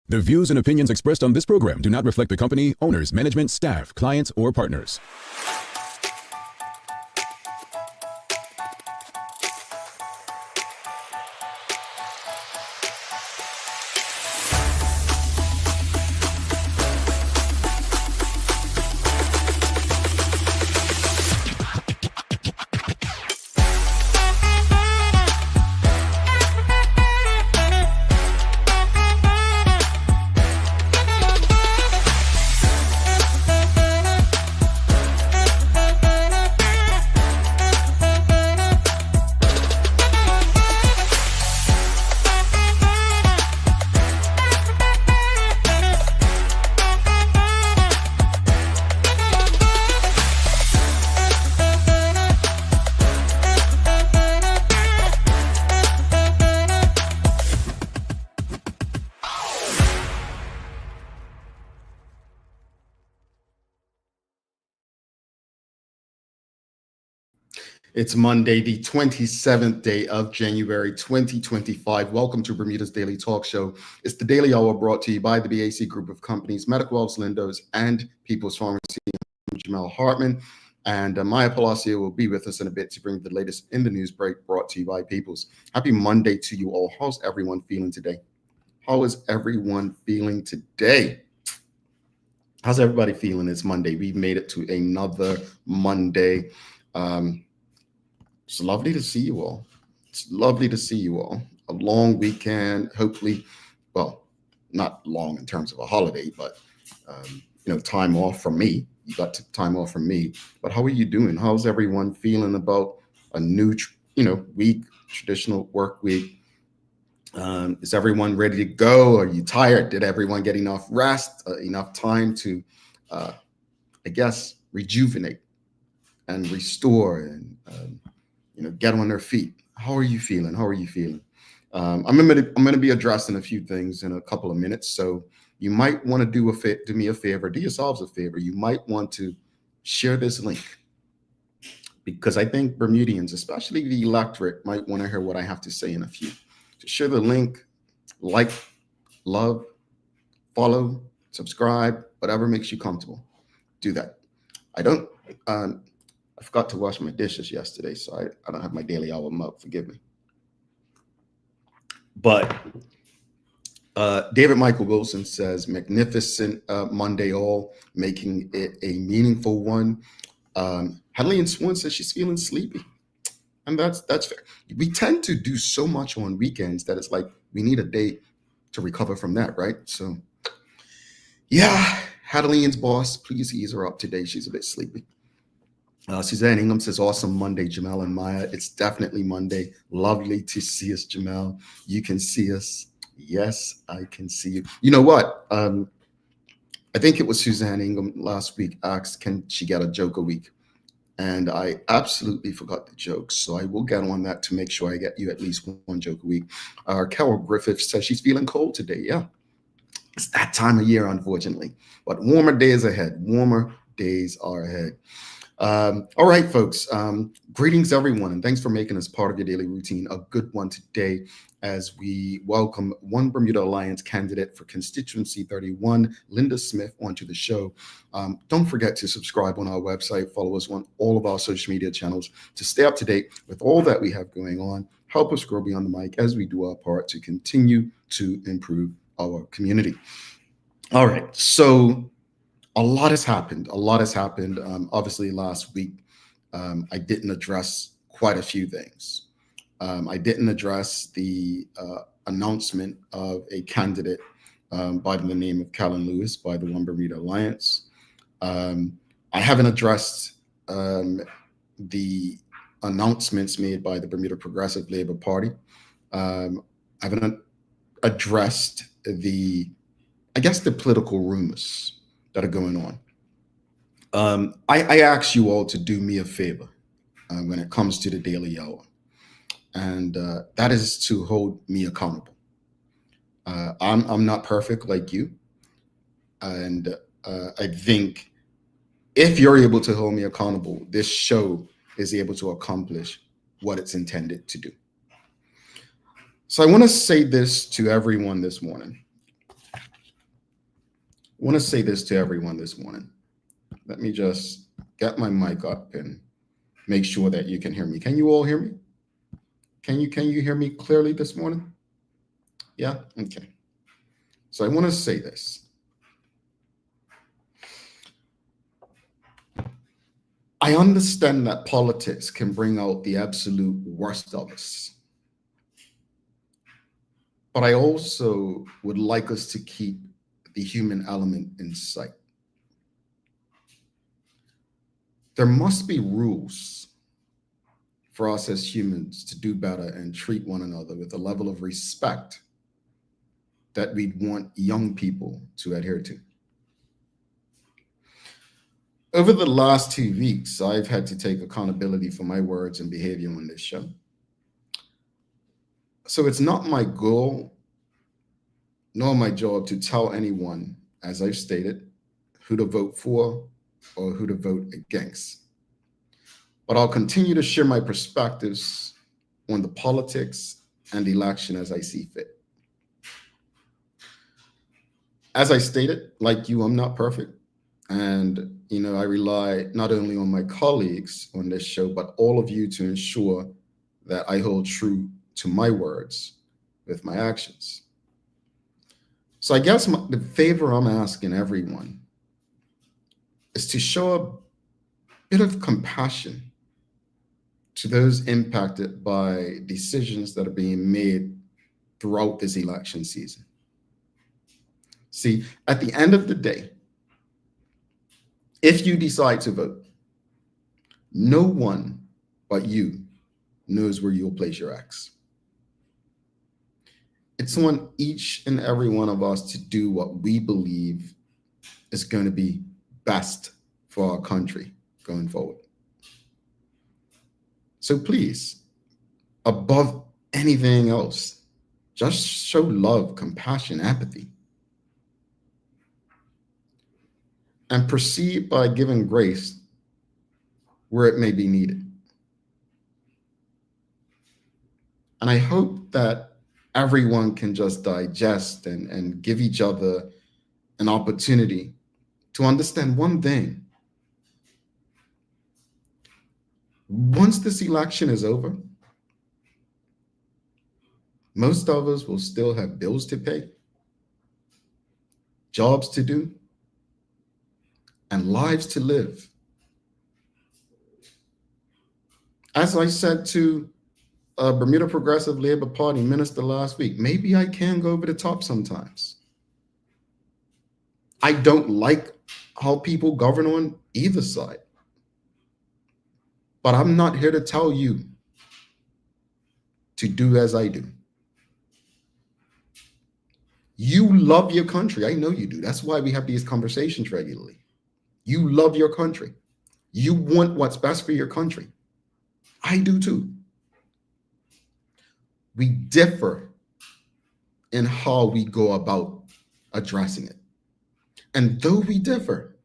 The views and opinions expressed on this program do not reflect the company, owners, management, staff, clients, or partners. It's Monday, the 27th day of January 2025. Welcome to Bermuda's Daily Talk Show. It's the Daily Hour brought to you by the BAC Group of Companies, Medical Wells Lindos, and People's Pharmacy. I'm Jamal Hartman, and Maya Palacio will be with us in a bit to bring the latest in the news break brought to you by People's. Happy Monday to you all. How's everyone feeling today? How is everyone feeling today? How's everybody feeling? It's Monday. We've made it to another Monday. It's lovely to see you all. It's lovely to see you all. A long weekend, hopefully, well, not long in terms of a holiday, but, time off from me. You got time off from me. But how are you doing? How's everyone feeling about a new, week, traditional work week? Is everyone ready to go? Are you tired? Did everyone get enough rest, enough time to, rejuvenate and restore and, get on their feet? How are you feeling? I'm going to be addressing a few things in a couple of minutes. So you might want to do me a favor, do yourselves a favor. You might want to share this link, because I think Bermudians, especially the electorate, might want to hear what I have to say in a few. So share the link, like, love, follow, subscribe, whatever makes you comfortable. Do that. I forgot to wash my dishes yesterday, so I don't have my daily hour mug. Forgive me. But David Michael Wilson says, magnificent Monday all, making it a meaningful one. Hadley Swan says she's feeling sleepy. And that's fair. We tend to do so much on weekends that it's like we need a day to recover from that, right? So, yeah, Hadley's boss, please ease her up today. She's a bit sleepy. Suzanne Ingham says, awesome Monday, Jamal and Maya. It's definitely Monday. Lovely to see us, Jamal. You can see us. Yes, I can see you. You know what? I think it was Suzanne Ingham last week asked, can she get a joke a week? And I absolutely forgot the joke. So I will get on that to make sure I get you at least one joke a week. Carol Griffith says she's feeling cold today. Yeah, it's that time of year, unfortunately. But warmer days ahead. Warmer days are ahead. All right, folks, greetings, everyone, and thanks for making us part of your daily routine. A good one today as we welcome one Bermuda Alliance candidate for constituency 31, Linda Smith, onto the show. Don't forget to subscribe on our website, follow us on all of our social media channels to stay up to date with all that we have going on. Help us grow beyond the mic as we do our part to continue to improve our community. All right, so a lot has happened. Obviously, last week, I didn't address quite a few things. I didn't address the announcement of a candidate by the name of Callan Lewis by the One Bermuda Alliance. I haven't addressed the announcements made by the Bermuda Progressive Labor Party. I haven't addressed the political rumors that are going on. I ask you all to do me a favor when it comes to the Daily Hour, and that is to hold me accountable. I'm not perfect like you, and I think if you're able to hold me accountable, this show is able to accomplish what it's intended to do. So I want to say this to everyone this morning. I want to say this to everyone this morning. Let me just get my mic up and make sure that you can hear me. Can you all hear me? Can you hear me clearly this morning? Yeah? Okay. So I want to say this. I understand that politics can bring out the absolute worst of us. But I also would like us to keep the human element in sight. There must be rules for us as humans to do better and treat one another with a level of respect that we'd want young people to adhere to. Over the last 2 weeks, I've had to take accountability for my words and behavior on this show. So it's not my goal nor my job to tell anyone, as I've stated, who to vote for or who to vote against. But I'll continue to share my perspectives on the politics and the election as I see fit. As I stated, like you, I'm not perfect. And, I rely not only on my colleagues on this show, but all of you to ensure that I hold true to my words with my actions. So I guess the favor I'm asking everyone is to show a bit of compassion to those impacted by decisions that are being made throughout this election season. See, at the end of the day, if you decide to vote, no one but you knows where you'll place your X. It's on each and every one of us to do what we believe is going to be best for our country going forward. So please, above anything else, just show love, compassion, empathy. And proceed by giving grace where it may be needed. And I hope that everyone can just digest and give each other an opportunity to understand one thing. Once this election is over, most of us will still have bills to pay, jobs to do, and lives to live. As I said to Bermuda Progressive Labor Party minister last week, maybe I can go over the top sometimes. I don't like how people govern on either side. But I'm not here to tell you to do as I do. You love your country. I know you do. That's why we have these conversations regularly. You love your country. You want what's best for your country. I do too. We differ in how we go about addressing it. And though we differ,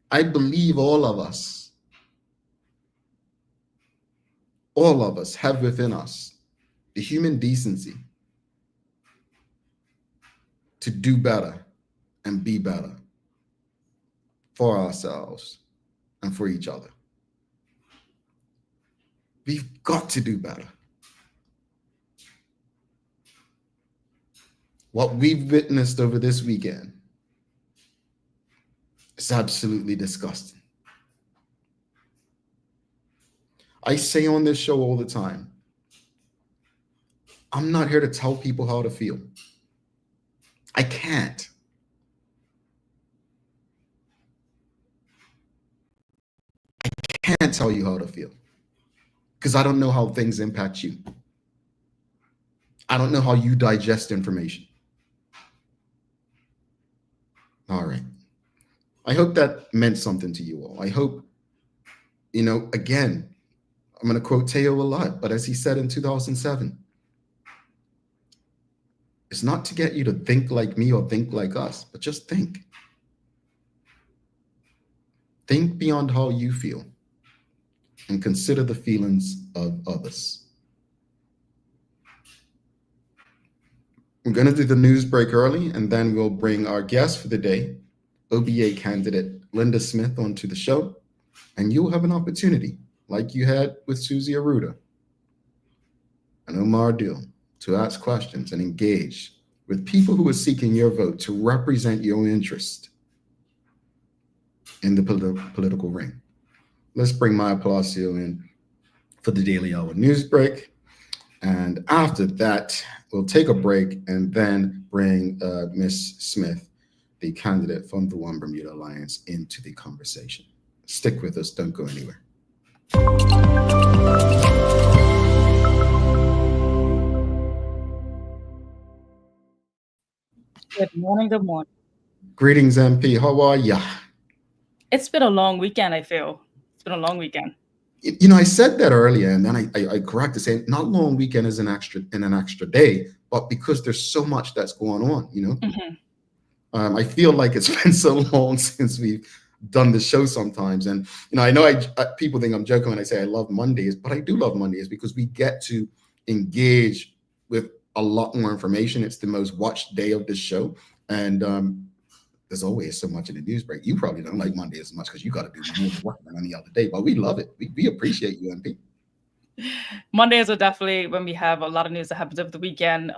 I believe all of us have within us the human decency to do better and be better for ourselves and for each other. We've got to do better. What we've witnessed over this weekend is absolutely disgusting. I say on this show all the time, I'm not here to tell people how to feel. I can't. I can't tell you how to feel because I don't know how things impact you. I don't know how you digest information. All right. I hope that meant something to you all. I hope, again, I'm going to quote Teo a lot, but as he said in 2007, it's not to get you to think like me or think like us, but just think. Think beyond how you feel and consider the feelings of others. We're going to do the news break early, and then we'll bring our guest for the day, OBA candidate Linda Smith, onto the show. And you'll have an opportunity, like you had with Susie Aruda and Omar Dill, to ask questions and engage with people who are seeking your vote to represent your interest in the political ring. Let's bring Maya Palacio in for the Daily Hour news break. And after that, we'll take a break and then bring Ms. Smith, the candidate from the One Bermuda Alliance, into the conversation. Stick with us. Don't go anywhere. Good morning. Good morning. Greetings, MP. How are ya? It's been a long weekend, I feel. It's been a long weekend. You know, I said that earlier, and then I corrected, saying not long weekend is an extra day, but because there's so much that's going on, you know. Mm-hmm. I feel like it's been so long since we've done the show sometimes, and you know, I know people think I'm joking when I say I love Mondays, but I do love Mondays because we get to engage with a lot more information. It's the most watched day of this show, and there's always so much in the news break. You probably don't like Monday as much because you got to do more work than any other day, but we love it. We appreciate you, MP. Mondays are definitely when we have a lot of news that happens over the weekend.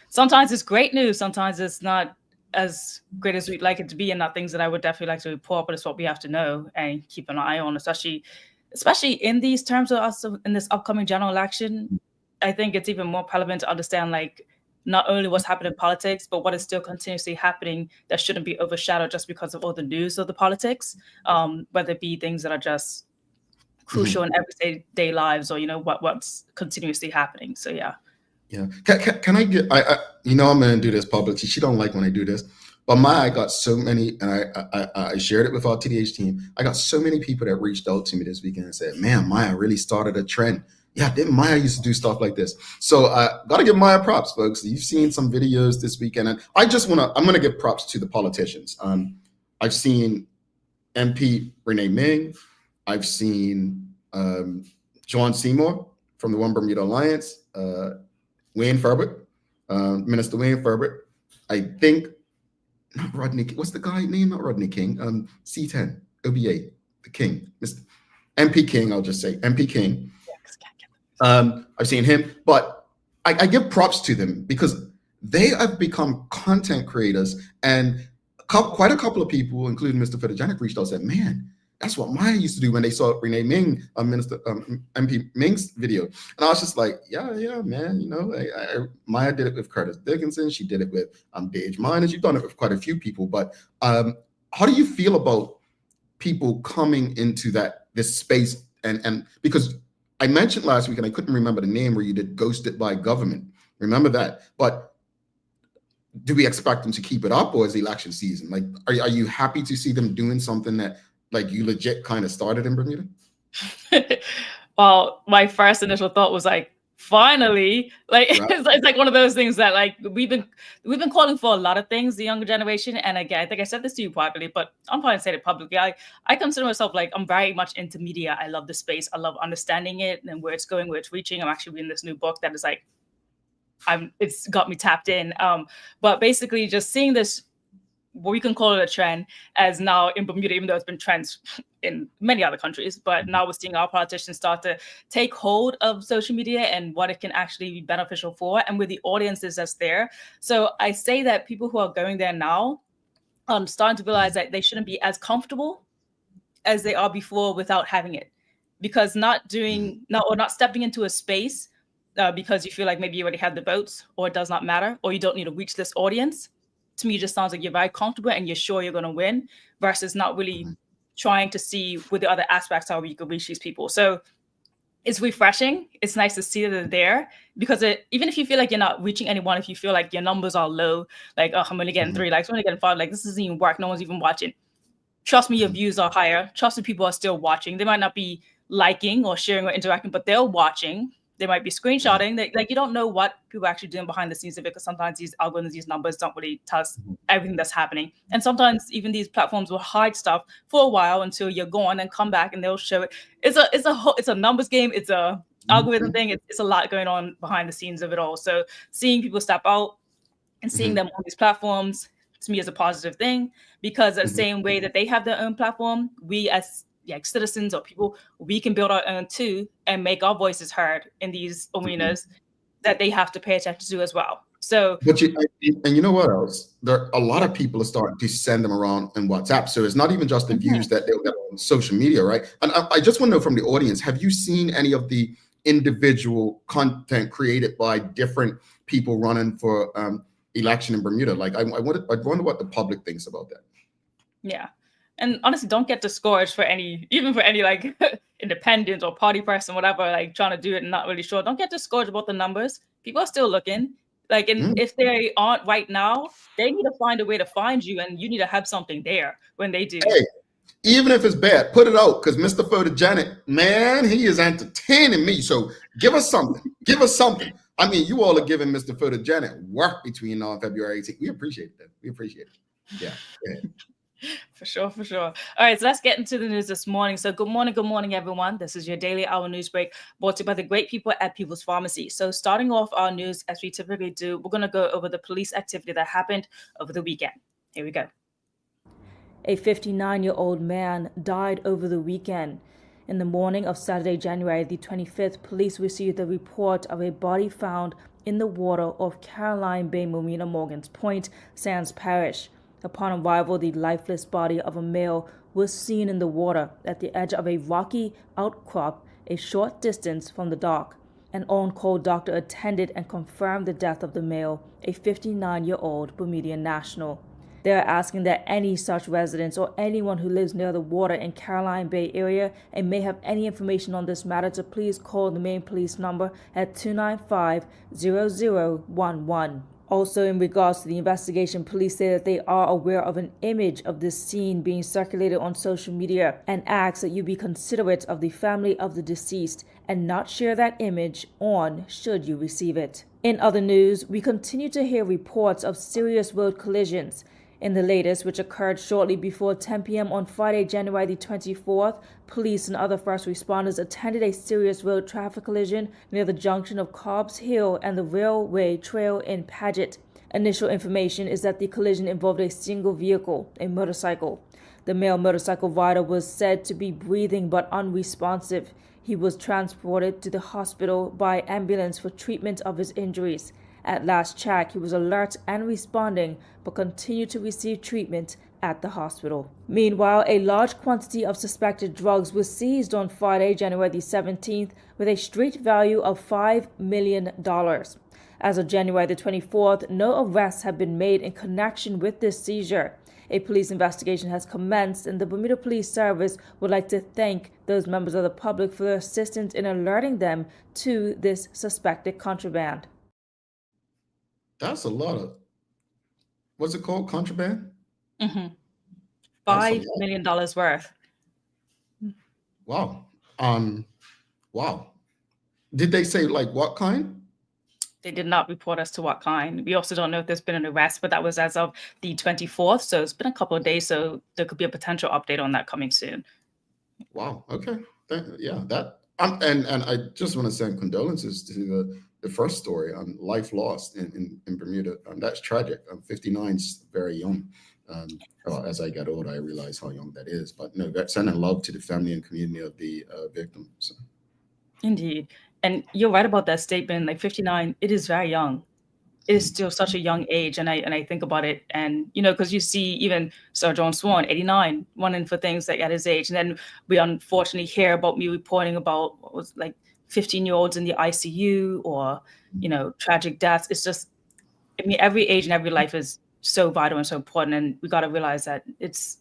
Sometimes it's great news. Sometimes it's not as great as we'd like it to be, and not things that I would definitely like to report, but it's what we have to know and keep an eye on, especially in these terms of us in this upcoming general election. I think it's even more relevant to understand, like, not only what's happening in politics, but what is still continuously happening that shouldn't be overshadowed just because of all the news of the politics, whether it be things that are just crucial in everyday lives, or, you know, what's continuously happening. So, yeah. Yeah. Can I get, you know, I'm going to do this publicly. She don't like when I do this, but I got so many, and I shared it with our TDH team. I got so many people that reached out to me this weekend and said, man, Maya really started a trend. Yeah, didn't Maya used to do stuff like this? So I got to give Maya props, folks. You've seen some videos this weekend, and I'm going to give props to the politicians. I've seen MP Renee Ming. I've seen John Seymour from the One Bermuda Alliance, Wayne Ferbert, Minister Wayne Ferbert. I think, not Rodney, what's the guy name? Not Rodney King, C10, OBA, the King, Mr. MP King, I'll just say, MP King. I've seen him, but I give props to them because they have become content creators, and quite a couple of people, including Mr. Photogenic, reached out and said, man, that's what Maya used to do when they saw Renee Ming, MP Ming's video. And I was just like, yeah, man, you know, Maya did it with Curtis Dickinson. She did it with Dage Miners. You've done it with quite a few people, but how do you feel about people coming into this space? And because I mentioned last week, and I couldn't remember the name, where you did Ghosted by Government. Remember that? But do we expect them to keep it up, or is the election season? Like, are you happy to see them doing something that, like, you legit kind of started in Bermuda? Well, my first initial thought was like, finally, like, right. It's like one of those things that, like, we've been calling for a lot of things, the younger generation. And again, I think I said this to you privately, but I'm probably saying it publicly. I consider myself, like, I'm very much into media. I love the space. I love understanding it and where it's going, where it's reaching. I'm actually reading this new book that is like, it's got me tapped in. But basically just seeing this, what we can call it a trend, as now in Bermuda, even though it's been trends in many other countries, but now we're seeing our politicians start to take hold of social media and what it can actually be beneficial for, and with the audiences that's there. So I say that people who are going there now, starting to realize that they shouldn't be as comfortable as they are before without having it, because not stepping into a space because you feel like maybe you already had the votes, or it does not matter, or you don't need to reach this audience. To me, it just sounds like you're very comfortable and you're sure you're going to win, versus not really trying to see what the other aspects are where you can reach these people. So it's refreshing. It's nice to see that they're there, because even if you feel like you're not reaching anyone, if you feel like your numbers are low, like, oh, I'm only getting 3 likes, I'm only getting 5, like, this doesn't even work. No one's even watching. Trust me, your views are higher. Trust me, people are still watching. They might not be liking or sharing or interacting, but they're watching. They might be screenshotting. Like, you don't know what people are actually doing behind the scenes of it, because sometimes these algorithms, these numbers don't really tell us everything that's happening. And sometimes even these platforms will hide stuff for a while until you're gone, and come back and they'll show it. It's a numbers game. It's a algorithm thing. It's a lot going on behind the scenes of it all. So seeing people step out, And seeing them on these platforms, to me, is a positive thing, because the same way that they have their own platform, we as citizens or people, we can build our own too and make our voices heard in these arenas that they have to pay attention to as well. So, but you know what else? There a lot of people are starting to send them around in WhatsApp. So it's not even just the views that they'll get on social media, right? And I just want to know from the audience, have you seen any of the individual content created by different people running for election in Bermuda? Like, I wonder what the public thinks about that. Yeah. And honestly, don't get discouraged for any like independent or party person, whatever, like trying to do it and not really sure. Don't get discouraged about the numbers. People are still looking. Like, and if they aren't right now, they need to find a way to find you, and you need to have something there when they do. Hey, even if it's bad, put it out, because Mr. Photogenic, man, he is entertaining me. So give us something. Give us something. I mean, you all are giving Mr. Photogenic work between now and February 18th. We appreciate that. We appreciate it. Yeah. For sure. All right, so let's get into the news this morning. So good morning, everyone. This is your daily hour news break brought to you by the great people at People's Pharmacy. So starting off our news, as we typically do, we're going to go over the police activity that happened over the weekend. Here we go. A 59-year-old man died over the weekend. In the morning of Saturday, January the 25th, police received a report of a body found in the water off Caroline Bay Marina Morgan's Point, Sands Parish. Upon arrival, the lifeless body of a male was seen in the water at the edge of a rocky outcrop a short distance from the dock. An on-call doctor attended and confirmed the death of the male, a 59-year-old Bermudian national. They are asking that any such residents or anyone who lives near the water in Caroline Bay area and may have any information on this matter to please call the main police number at 295-0011. Also, in regards to the investigation, police say that they are aware of an image of this scene being circulated on social media and ask that you be considerate of the family of the deceased and not share that image on should you receive it. In other news, we continue to hear reports of serious road collisions. In the latest, which occurred shortly before 10 p.m. on Friday, January the 24th, police and other first responders attended a serious road traffic collision near the junction of Cobbs Hill and the railway trail in Paget. Initial information is that the collision involved a single vehicle, a motorcycle. The male motorcycle rider was said to be breathing but unresponsive. He was transported to the hospital by ambulance for treatment of his injuries. At last check, he was alert and responding, but continued to receive treatment at the hospital. Meanwhile, a large quantity of suspected drugs was seized on Friday, January the 17th, with a street value of $5 million. As of January the 24th, no arrests have been made in connection with this seizure. A police investigation has commenced, and the Bermuda Police Service would like to thank those members of the public for their assistance in alerting them to this suspected contraband. That's a lot of, what's it called? Contraband? $5 million worth. Wow. Wow. Did they say like what kind? They did not report as to what kind. We also don't know if there's been an arrest, but that was as of the 24th. So it's been a couple of days. So there could be a potential update on that coming soon. Wow. Okay. And I just want to send condolences to the first story on life lost in Bermuda. That's tragic. 59 is very young. As I get older, I realize how young that is. But no, sending love to the family and community of the victim. So. Indeed. And you're right about that statement. Like 59, it is very young. It is still such a young age. And I think about it, and because you see even Sir John Swan, 89, running for things like at his age. And then we unfortunately hear about me reporting about what was like 15-year-olds in the ICU or, tragic deaths. It's just, every age and every life is so vital and so important. And we got to realize that it's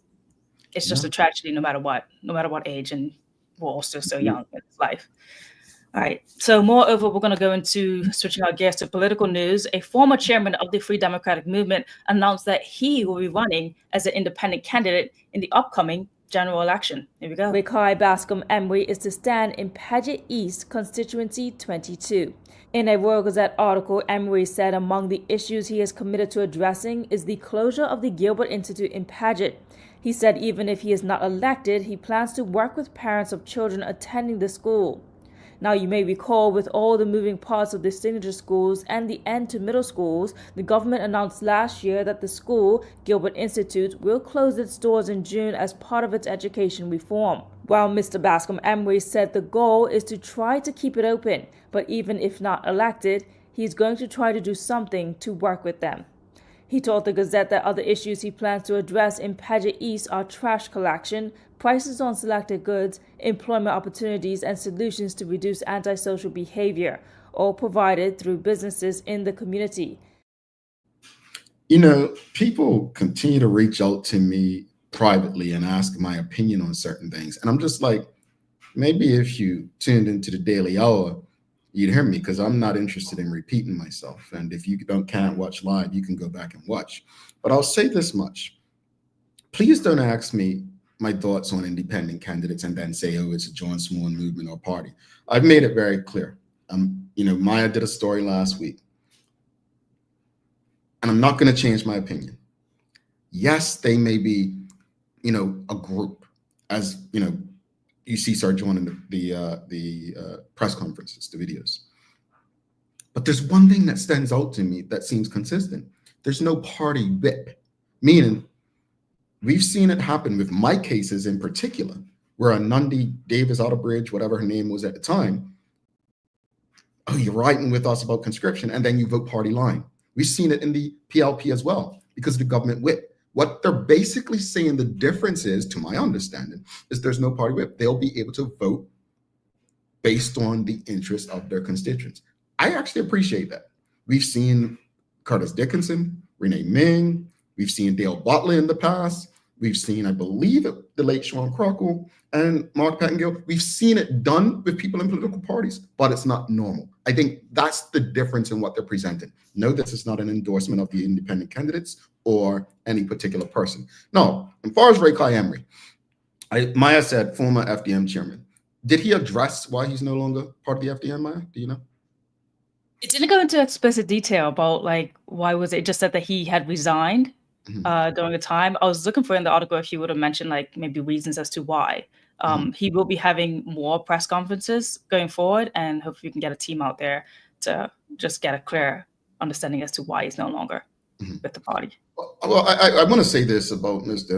just a tragedy no matter what age. And we're all still so young in this life. All right. So moreover, we're going to go into switching our gears to political news. A former chairman of the Free Democratic Movement announced that he will be running as an independent candidate in the upcoming general election. Here we go. Rikai Bascom Emery is to stand in Paget East Constituency 22. In a Royal Gazette article, Emery said among the issues he is committed to addressing is the closure of the Gilbert Institute in Paget. He said even if he is not elected, he plans to work with parents of children attending the school. Now, you may recall, with all the moving parts of the signature schools and the end to middle schools, the government announced last year that the school, Gilbert Institute, will close its doors in June as part of its education reform. While Mr. Bascom Emery said the goal is to try to keep it open, but even if not elected, he's going to try to do something to work with them. He told the Gazette that other issues he plans to address in Paget East are trash collection, prices on selected goods, employment opportunities, and solutions to reduce antisocial behavior, all provided through businesses in the community. You know, people continue to reach out to me privately and ask my opinion on certain things. And I'm just like, maybe if you tuned into the Daily Hour, you'd hear me, because I'm not interested in repeating myself. And if you can't watch live, you can go back and watch. But I'll say this much. Please don't ask me my thoughts on independent candidates and then say, oh, it's a John Swan movement or party. I've made it very clear. You know, Maya did a story last week, and I'm not going to change my opinion. Yes, they may be, you know, a group, as, you know, you see Sir John in the press conferences, the videos. But there's one thing that stands out to me that seems consistent. There's no party whip, meaning we've seen it happen with my cases in particular, where a Nundy Davis Outerbridge, whatever her name was at the time, oh, you're writing with us about conscription, and then you vote party line. We've seen it in the PLP as well, because of the government whip. What they're basically saying the difference is, to my understanding, is there's no party whip. They'll be able to vote based on the interests of their constituents. I actually appreciate that. We've seen Curtis Dickinson, Renee Ming, we've seen Dale Butler in the past. We've seen, I believe, the late Sean Crockle and Mark Pettingill. We've seen it done with people in political parties, but it's not normal. I think that's the difference in what they're presenting. No, this is not an endorsement of the independent candidates or any particular person. No, as far as Ray Clay Emery, Maya said former FDM chairman. Did he address why he's no longer part of the FDM, Maya? Do you know? It didn't go into explicit detail about, like, why was it. It just said that he had resigned during the time. I was looking for in the article if he would have mentioned, like, maybe reasons as to why. He will be having more press conferences going forward, and hopefully we can get a team out there to just get a clear understanding as to why he's no longer with the party. Well, I want to say this about Mr.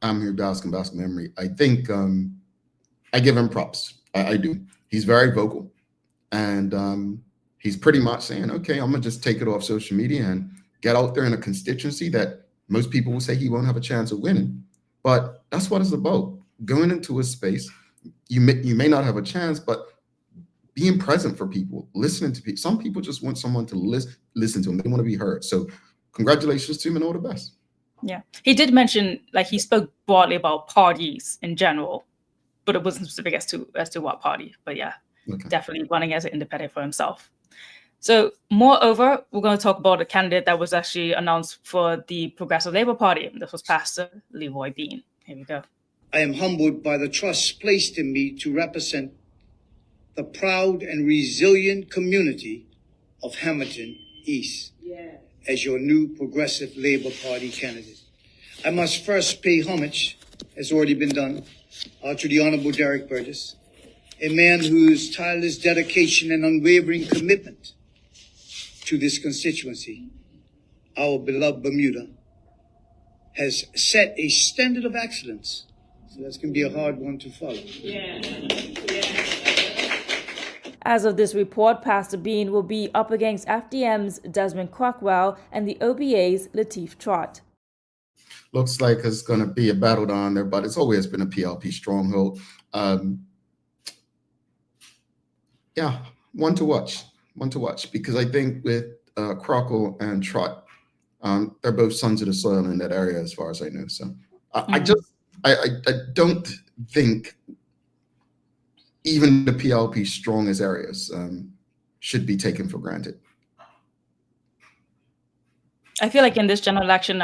Amir Bascom Emery. I think I give him props. I do. He's very vocal, and he's pretty much saying, okay, I'm gonna just take it off social media and get out there in a constituency that most people will say he won't have a chance of winning. But that's what it's about. Going into a space, you may not have a chance, but being present for people, listening to people. Some people just want someone to listen to them. They want to be heard. So congratulations to him and all the best. Yeah. He did mention, like, he spoke broadly about parties in general, but it wasn't specific as to what party. But yeah, definitely running as an independent for himself. So moreover, we're going to talk about a candidate that was actually announced for the Progressive Labour Party. This was Pastor Leroy Bean. Here we go. I am humbled by the trust placed in me to represent the proud and resilient community of Hamilton East as your new Progressive Labour Party candidate. I must first pay homage, as already been done, to the Honorable Derek Burgess, a man whose tireless dedication and unwavering commitment to this constituency, our beloved Bermuda, has set a standard of excellence. So that's going to be a hard one to follow. As of this report, Pastor Bean will be up against FDM's Desmond Crockwell and the OBA's Lateef Trott. Looks like it's going to be a battle down there, but it's always been a PLP stronghold. Yeah, one to watch, because I think with Crockle and Trott, they're both sons of the soil in that area, as far as I know. So I don't think even the PLP strongest areas should be taken for granted. I feel like in this general election,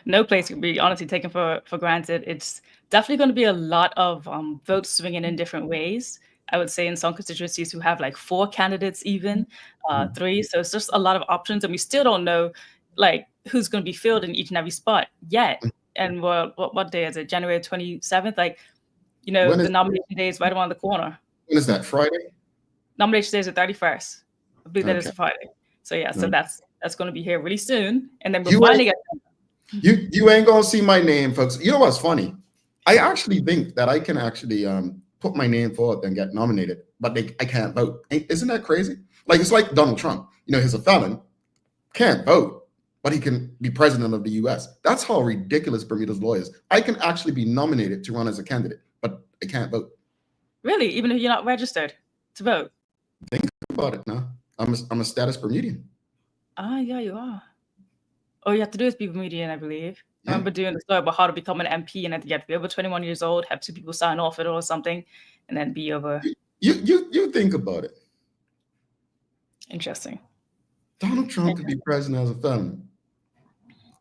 no place can be honestly taken for granted. It's definitely going to be a lot of votes swinging in different ways. I would say in some constituencies who have like 4 candidates, even 3. So it's just a lot of options, and we still don't know like who's going to be filled in each and every spot yet. And what day is it? January 27th? Like, you know, the nomination day is right around the corner. When is that, Friday? Nomination day is the 31st. I believe that is Okay. Friday. So yeah, so Okay. that's going to be here really soon, and then we'll You finally ain't, get. you ain't gonna see my name, folks. You know what's funny? I actually think that I can actually put my name forward and get nominated, but I can't vote. Isn't that crazy? Like, it's like Donald Trump. You know, he's a felon, can't vote, but he can be president of the US. That's how ridiculous Bermuda's law is. I can actually be nominated to run as a candidate, but I can't vote. Really? Even if you're not registered to vote? Think about it now. I'm a status Bermudian. Ah, yeah, you are. All you have to do is be Bermudian, I believe. I Yeah. remember doing the story about how to become an MP, and I think you have to be over 21 years old, have 2 people sign off it or something, and then be over. You think about it. Interesting. Donald Trump could be president as a felon.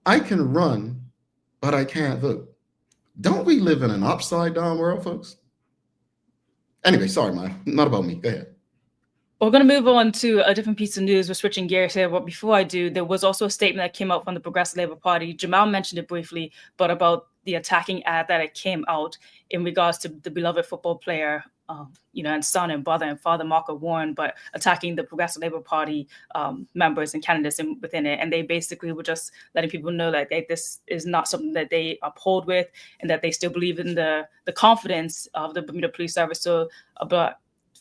I can run, but I can't vote. Don't we live in an upside down world, folks? Anyway, sorry, Maya. Not about me. Go ahead. We're going to move on to a different piece of news. We're switching gears here. But before I do, there was also a statement that came out from the Progressive Labour Party. Jamal mentioned it briefly, but about the attacking ad that it came out in regards to the beloved football player, and son and brother and father, Marco Warren, but attacking the Progressive Labour Party members and candidates within it. And they basically were just letting people know that this is not something that they uphold with, and that they still believe in the confidence of the Bermuda Police Service.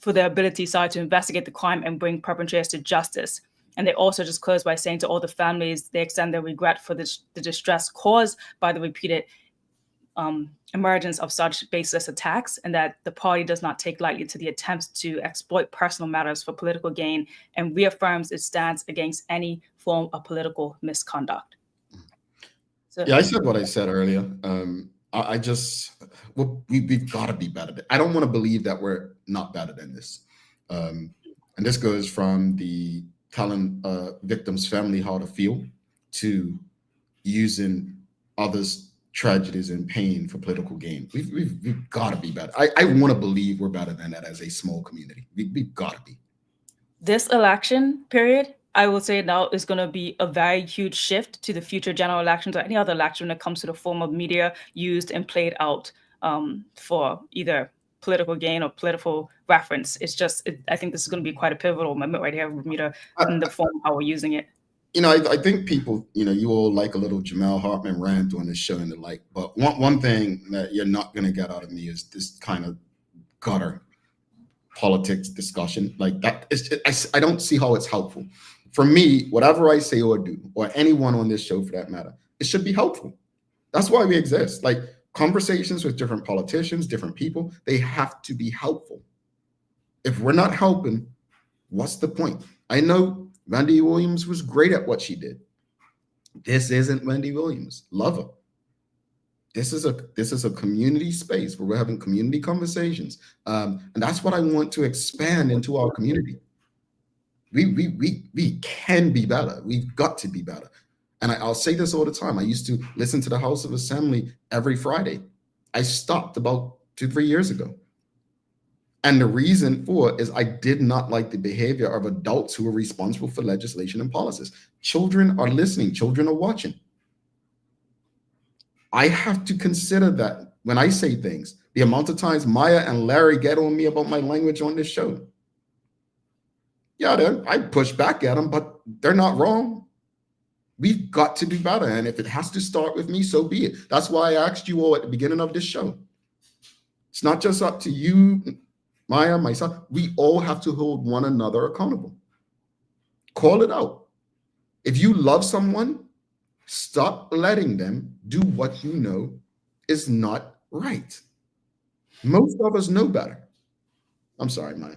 For their ability to investigate the crime and bring perpetrators to justice. And they also just close by saying to all the families, they extend their regret for the distress caused by the repeated emergence of such baseless attacks, and that the party does not take lightly to the attempts to exploit personal matters for political gain, and reaffirms its stance against any form of political misconduct. So, yeah, I said what I said earlier. We've got to be better. I don't want to believe that we're not better than this. And this goes from the telling victims' family how to feel to using others' tragedies and pain for political gain. We've got to be better. I want to believe we're better than that as a small community. We've got to be. This election period, I will say now, is going to be a very huge shift to the future general elections or any other election when it comes to the form of media used and played out for either political gain or political reference. I think this is going to be quite a pivotal moment right here in Bermuda in the form of how we're using it. I think people, you all like a little Jamal Hartman rant on this show and the like, but one thing that you're not going to get out of me is this kind of gutter politics discussion like that. I don't see how it's helpful. For me, whatever I say or do, or anyone on this show for that matter, it should be helpful. That's why we exist. Like, conversations with different politicians, different people, they have to be helpful. If we're not helping, what's the point? I know Wendy Williams was great at what she did. This isn't Wendy Williams. Love her. This is a community space where we're having community conversations. And that's what I want to expand into our community. We can be better. We've got to be better. And I'll say this all the time. I used to listen to the House of Assembly every Friday. I stopped about 2-3 years ago. And the reason for it is I did not like the behavior of adults who are responsible for legislation and policies. Children are listening. Children are watching. I have to consider that when I say things, the amount of times Maya and Larry get on me about my language on this show. Yeah, I push back at them, but they're not wrong. We've got to do better. And if it has to start with me, so be it. That's why I asked you all at the beginning of this show. It's not just up to you, Maya, myself. We all have to hold one another accountable. Call it out. If you love someone, stop letting them do what you know is not right. Most of us know better. I'm sorry, Maya.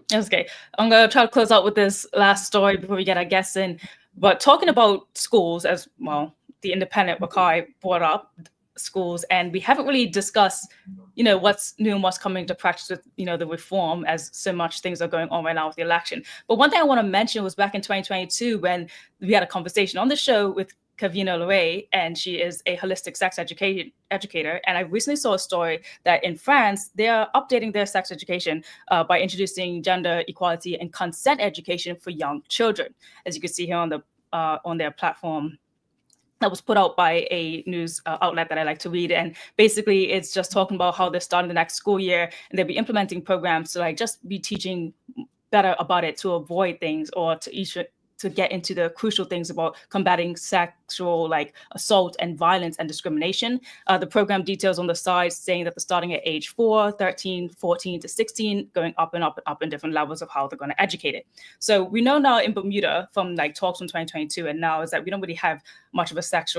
That's okay. I'm going to try to close out with this last story before we get our guests in. But talking about schools, as well, the Independent Wakai brought up schools, and we haven't really discussed, what's new and what's coming to practice with, the reform, as so much things are going on right now with the election. But one thing I want to mention was back in 2022 when we had a conversation on the show with Kavina Loray, and she is a holistic sex educator. And I recently saw a story that in France, they are updating their sex education by introducing gender equality and consent education for young children. As you can see here on their platform, that was put out by a news outlet that I like to read. And basically it's just talking about how they're starting the next school year and they'll be implementing programs to like just be teaching better about it, to avoid things, or to get into the crucial things about combating sexual like assault and violence and discrimination. The program details on the side saying that they're starting at age 4, 13, 14 to 16, going up and up and up in different levels of how they're going to educate it. So we know now in Bermuda from like talks from 2022 and now is that we don't really have much of a sex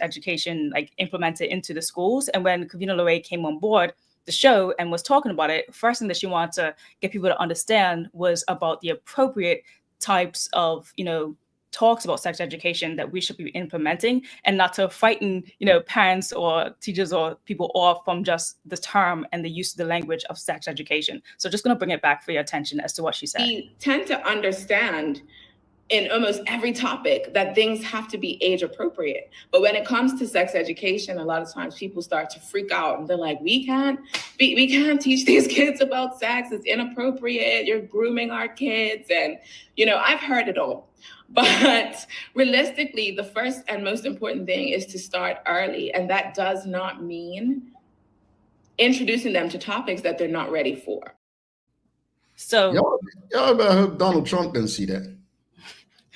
education like implemented into the schools. And when Kavina Loray came on board the show and was talking about it, first thing that she wanted to get people to understand was about the appropriate types of, talks about sex education that we should be implementing, and not to frighten, parents or teachers or people off from just the term and the use of the language of sex education. So just going to bring it back for your attention as to what she said. We tend to understand in almost every topic that things have to be age appropriate. But when it comes to sex education, a lot of times people start to freak out and they're like, we can't teach these kids about sex. It's inappropriate. You're grooming our kids. And, I've heard it all. But realistically, the first and most important thing is to start early. And that does not mean introducing them to topics that they're not ready for. So y'all better hope Donald Trump didn't see that.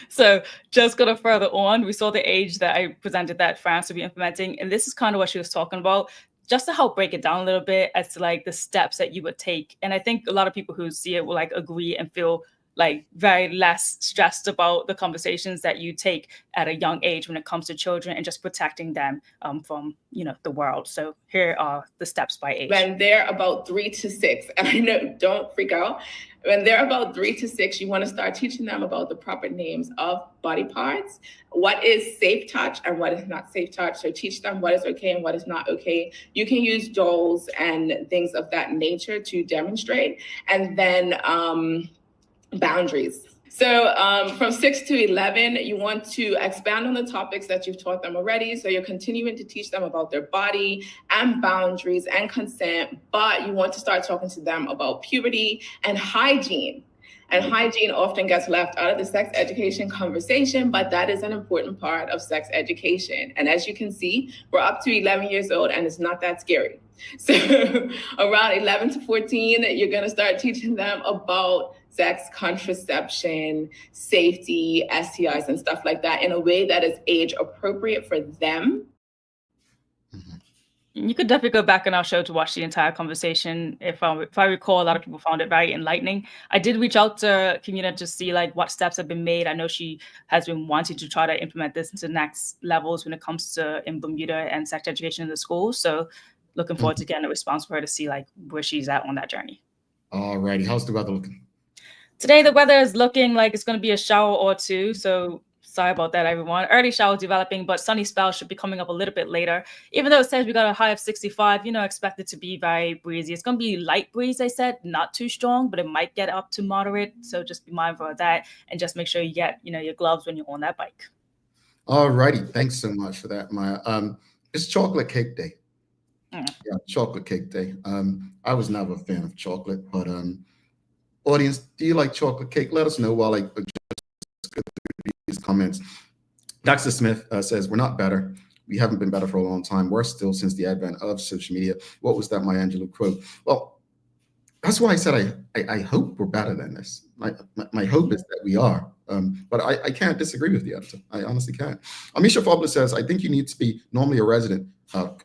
So just going to further on, we saw the age that I presented that France would be implementing. And this is kind of what she was talking about, just to help break it down a little bit as to like the steps that you would take. And I think a lot of people who see it will like agree and feel like very less stressed about the conversations that you take at a young age when it comes to children and just protecting them from, the world. So here are the steps by age. When they're about 3 to 6, and I know, don't freak out. When they're about 3 to 6, you want to start teaching them about the proper names of body parts, what is safe touch and what is not safe touch. So teach them what is okay and what is not okay. You can use dolls and things of that nature to demonstrate. And then boundaries. So from 6 to 11, you want to expand on the topics that you've taught them already. So you're continuing to teach them about their body and boundaries and consent, but you want to start talking to them about puberty and hygiene. And hygiene often gets left out of the sex education conversation, but that is an important part of sex education. And as you can see, we're up to 11 years old and it's not that scary. So around 11 to 14, you're going to start teaching them about sex, contraception, safety, STIs, and stuff like that in a way that is age appropriate for them. You could definitely go back in our show to watch the entire conversation. If I recall, a lot of people found it very enlightening. I did reach out to Kamina to see like what steps have been made. I know she has been wanting to try to implement this into next levels when it comes to in Bermuda and sex education in the schools. So looking forward to getting a response from her to see like where she's at on that journey. All righty. How's the weather looking? Today, the weather is looking like it's going to be a shower or two. So sorry about that, everyone. Early showers developing, but sunny spells should be coming up a little bit later. Even though it says we got a high of 65, expect it to be very breezy. It's going to be light breeze, I said, not too strong, but it might get up to moderate. So just be mindful of that and just make sure you get, your gloves when you're on that bike. All righty. Thanks so much for that, Maya. It's chocolate cake day. Yeah, chocolate cake day. I was never a fan of chocolate, but audience, do you like chocolate cake? Let us know while I just go through these comments. Dr. Smith says, we're not better. We haven't been better for a long time. Worse still since the advent of social media. What was that Maya Angelou quote? Well, that's why I said I hope we're better than this. My hope is that we are. But I can't disagree with the editor. I honestly can't. Amisha Fobler says, I think you need to be normally a resident.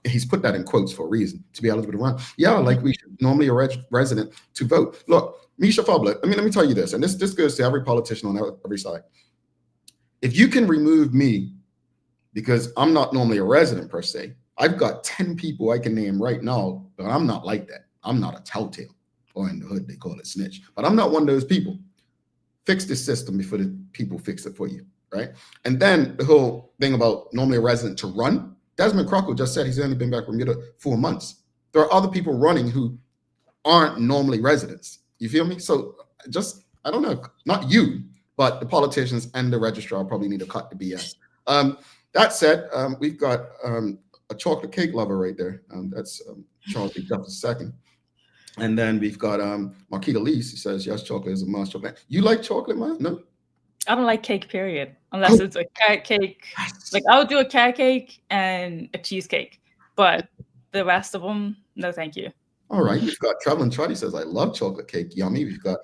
He's put that in quotes for a reason, to be eligible to run. Yeah, like we should normally a resident to vote. Look, Misha Fobler, let me tell you this, and this goes to every politician on every side. If you can remove me because I'm not normally a resident per se, I've got 10 people I can name right now, but I'm not like that. I'm not a telltale, or in the hood they call it snitch, but I'm not one of those people. Fix the system before the people fix it for you, right? And then the whole thing about normally a resident to run, Desmond Crockett just said he's only been back from Bermuda 4 months. There are other people running who aren't normally residents. You feel me? So just, I don't know, not you, but the politicians and the registrar probably need to cut the BS. That said, we've got a chocolate cake lover right there. That's Charles B. Duff II. And then we've got Marquita Lee. She says, yes, chocolate is a must. Chocolate. You like chocolate, man? No? I don't like cake, period, unless it's a carrot cake. Like I would do a carrot cake and a cheesecake, but the rest of them, no, thank you. All right, we've got Traveling Trotty says, I love chocolate cake. Yummy. We've got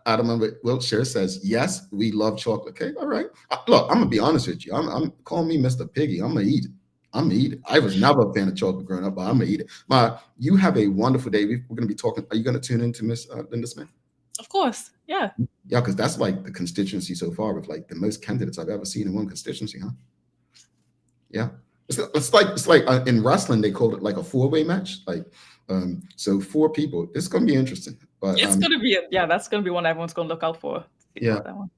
Adam of Wiltshire says, yes, we love chocolate cake. All right. Look, I'm going to be honest with you. I'm calling me Mr. Piggy. I'm going to eat it. I'm going to eat it. I was never a fan of chocolate growing up, but I'm going to eat it. You have a wonderful day. We're going to be talking. Are you going to tune into Miss Linda Smith? Of course. Yeah. Yeah, because that's like the constituency so far with like the most candidates I've ever seen in one constituency, huh? Yeah. It's like in wrestling, they called it like a 4-way match. Like, so 4 people. It's going to be interesting. But it's going to be, that's going to be one everyone's going to look out for. Yeah. That one.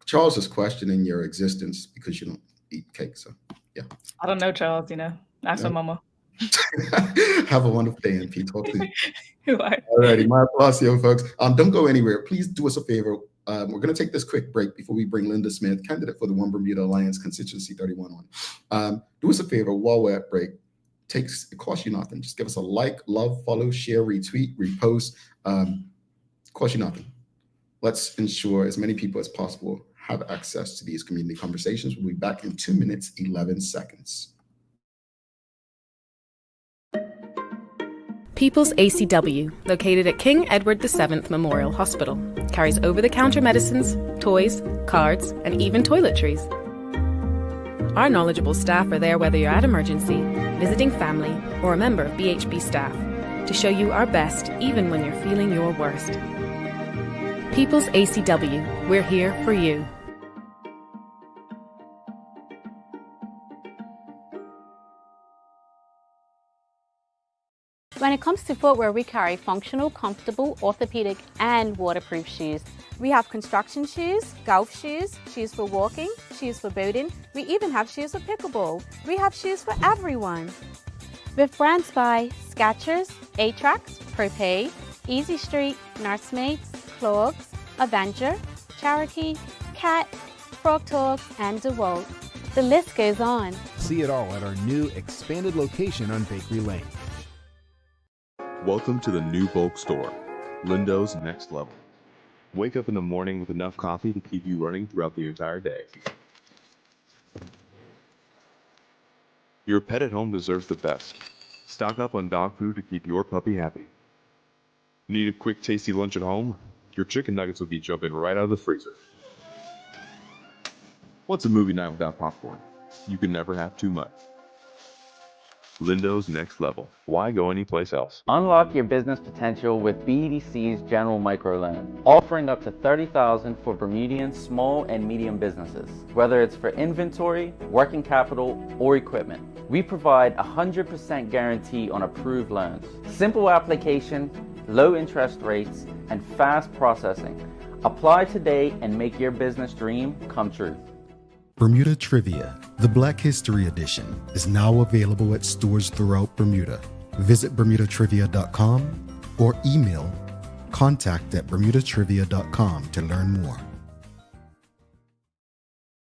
Charles is questioning your existence because you don't eat cake. So, yeah. I don't know, Charles, ask my mama. Have a wonderful day, and Pete. Talk to you. Bye. All righty. My applause, folks. Don't go anywhere. Please do us a favor. We're going to take this quick break before we bring Linda Smith, candidate for the One Bermuda Alliance, Constituency 31 on. Do us a favor while we're at break. It costs you nothing. Just give us a like, love, follow, share, retweet, repost. Costs you nothing. Let's ensure as many people as possible have access to these community conversations. We'll be back in 2 minutes, 11 seconds. People's ACW, located at King Edward VII Memorial Hospital, carries over-the-counter medicines, toys, cards, and even toiletries. Our knowledgeable staff are there whether you're at emergency, visiting family, or a member of BHB staff, to show you our best even when you're feeling your worst. People's ACW, we're here for you. When it comes to footwear, we carry functional, comfortable, orthopedic and waterproof shoes. We have construction shoes, golf shoes, shoes for walking, shoes for boating. We even have shoes for pickleball. We have shoes for everyone. With brands by Skechers, Atrax, Propay, Easy Street, Nursemates, Clogs, Avenger, Cherokee, Cat, Frog Talk and DeWalt. The list goes on. See it all at our new expanded location on Bakery Lane. Welcome to the new bulk store, Lindo's Next Level. Wake up in the morning with enough coffee to keep you running throughout the entire day. Your pet at home deserves the best. Stock up on dog food to keep your puppy happy. Need a quick tasty lunch at home? Your chicken nuggets will be jumping right out of the freezer. What's a movie night without popcorn? You can never have too much. Lindo's Next Level. Why go anyplace else? Unlock your business potential with BDC's General Microloan, offering up to $30,000 for Bermudian small and medium businesses. Whether it's for inventory, working capital, or equipment, we provide 100% guarantee on approved loans. Simple application, low interest rates, and fast processing. Apply today and make your business dream come true. Bermuda Trivia, the Black History Edition, is now available at stores throughout Bermuda. Visit bermudatrivia.com or email contact@bermudatrivia.com to learn more.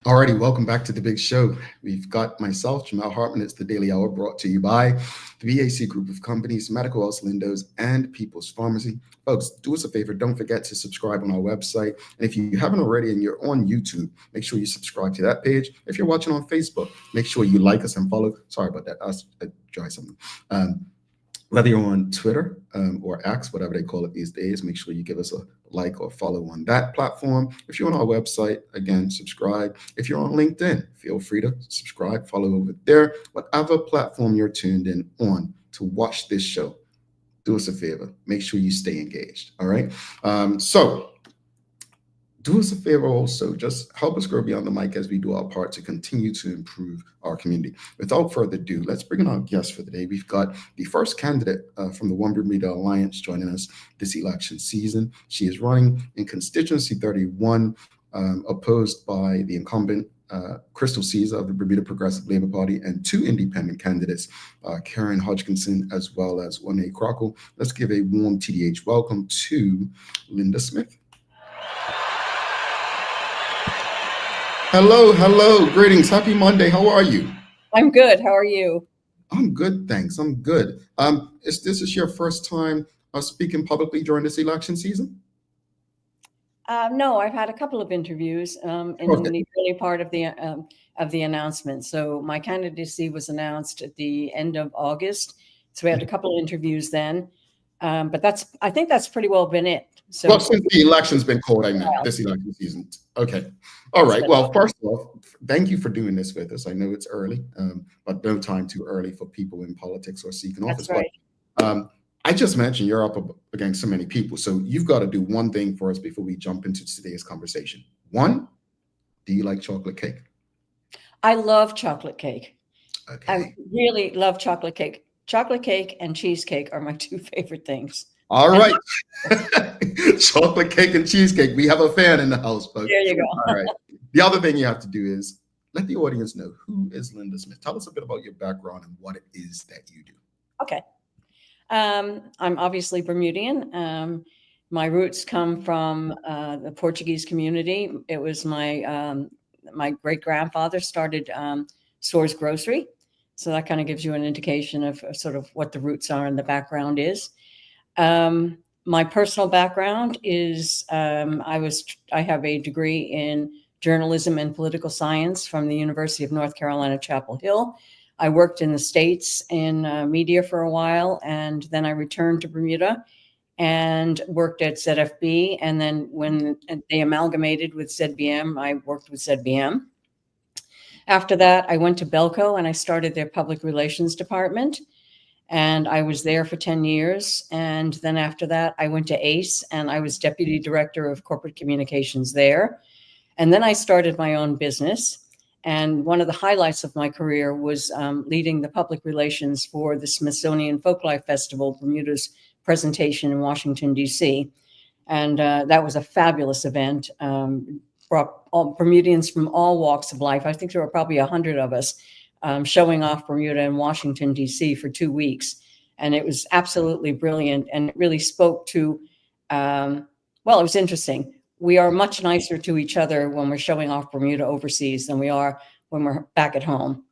Alrighty, welcome back to the big show. We've got myself, Jamal Hartman. It's the Daily Hour brought to you by the BAC Group of Companies, Medical House Lindos, and People's Pharmacy. Folks, do us a favor. Don't forget to subscribe on our website. And if you haven't already and you're on YouTube, make sure you subscribe to that page. If you're watching on Facebook, make sure you like us and follow. Sorry about that. I tried something. Whether you're on Twitter or X, whatever they call it these days, make sure you give us a like or follow on that platform. If you're on our website, again, subscribe. If you're on LinkedIn, feel free to subscribe, follow over there. Whatever platform you're tuned in on to watch this show, do us a favor. Make sure you stay engaged, all right? So do us a favor also, just help us grow beyond the mic as we do our part to continue to improve our community. Without further ado, let's bring in our guest for the day. We've got the first candidate from the One Bermuda Alliance joining us this election season. She is running in constituency 31, opposed by the incumbent Crystal Caesar of the Bermuda Progressive Labor Party and 2 independent candidates, Karen Hodgkinson as well as One Crockle. Let's give a warm TDH welcome to Linda Smith. Hello, greetings, happy Monday. How are you? I'm good. How are you? I'm good, thanks. I'm good. This is your first time speaking publicly during this election season? No, I've had a couple of interviews in the early part of the announcement. So my candidacy was announced at the end of August. So we had a couple of interviews then. But I think that's pretty well been it. So well, since the election's been called, I meant this election season. Okay. All right. Well, first off, thank you for doing this with us. I know it's early, but no time too early for people in politics or seeking office. That's right. But I just mentioned you're up against so many people. So you've got to do one thing for us before we jump into today's conversation. One, do you like chocolate cake? I love chocolate cake. Okay. I really love chocolate cake. Chocolate cake and cheesecake are my two favorite things. All right. Chocolate cake and cheesecake. We have a fan in the house, folks. There you go. All right. The other thing you have to do is let the audience know, who is Linda Smith? Tell us a bit about your background and what it is that you do. Okay. I'm obviously Bermudian. My roots come from the Portuguese community. It was my great-grandfather started Soares Grocery. So that kind of gives you an indication of sort of what the roots are and the background is. My personal background is I have a degree in journalism and political science from the University of North Carolina, Chapel Hill. I worked in the States in media for a while, and then I returned to Bermuda and worked at ZFB. And then when they amalgamated with ZBM, I worked with ZBM. After that, I went to Belco and I started their public relations department. And I was there for 10 years. And then after that, I went to ACE and I was deputy director of corporate communications there. And then I started my own business. And one of the highlights of my career was leading the public relations for the Smithsonian Folklife Festival, Bermuda's presentation in Washington, D.C. And that was a fabulous event. Brought all Bermudians from all walks of life. I think there were probably 100 of us showing off Bermuda in Washington, D.C. for 2 weeks. And it was absolutely brilliant. And it really spoke to, well, it was interesting. We are much nicer to each other when we're showing off Bermuda overseas than we are when we're back at home.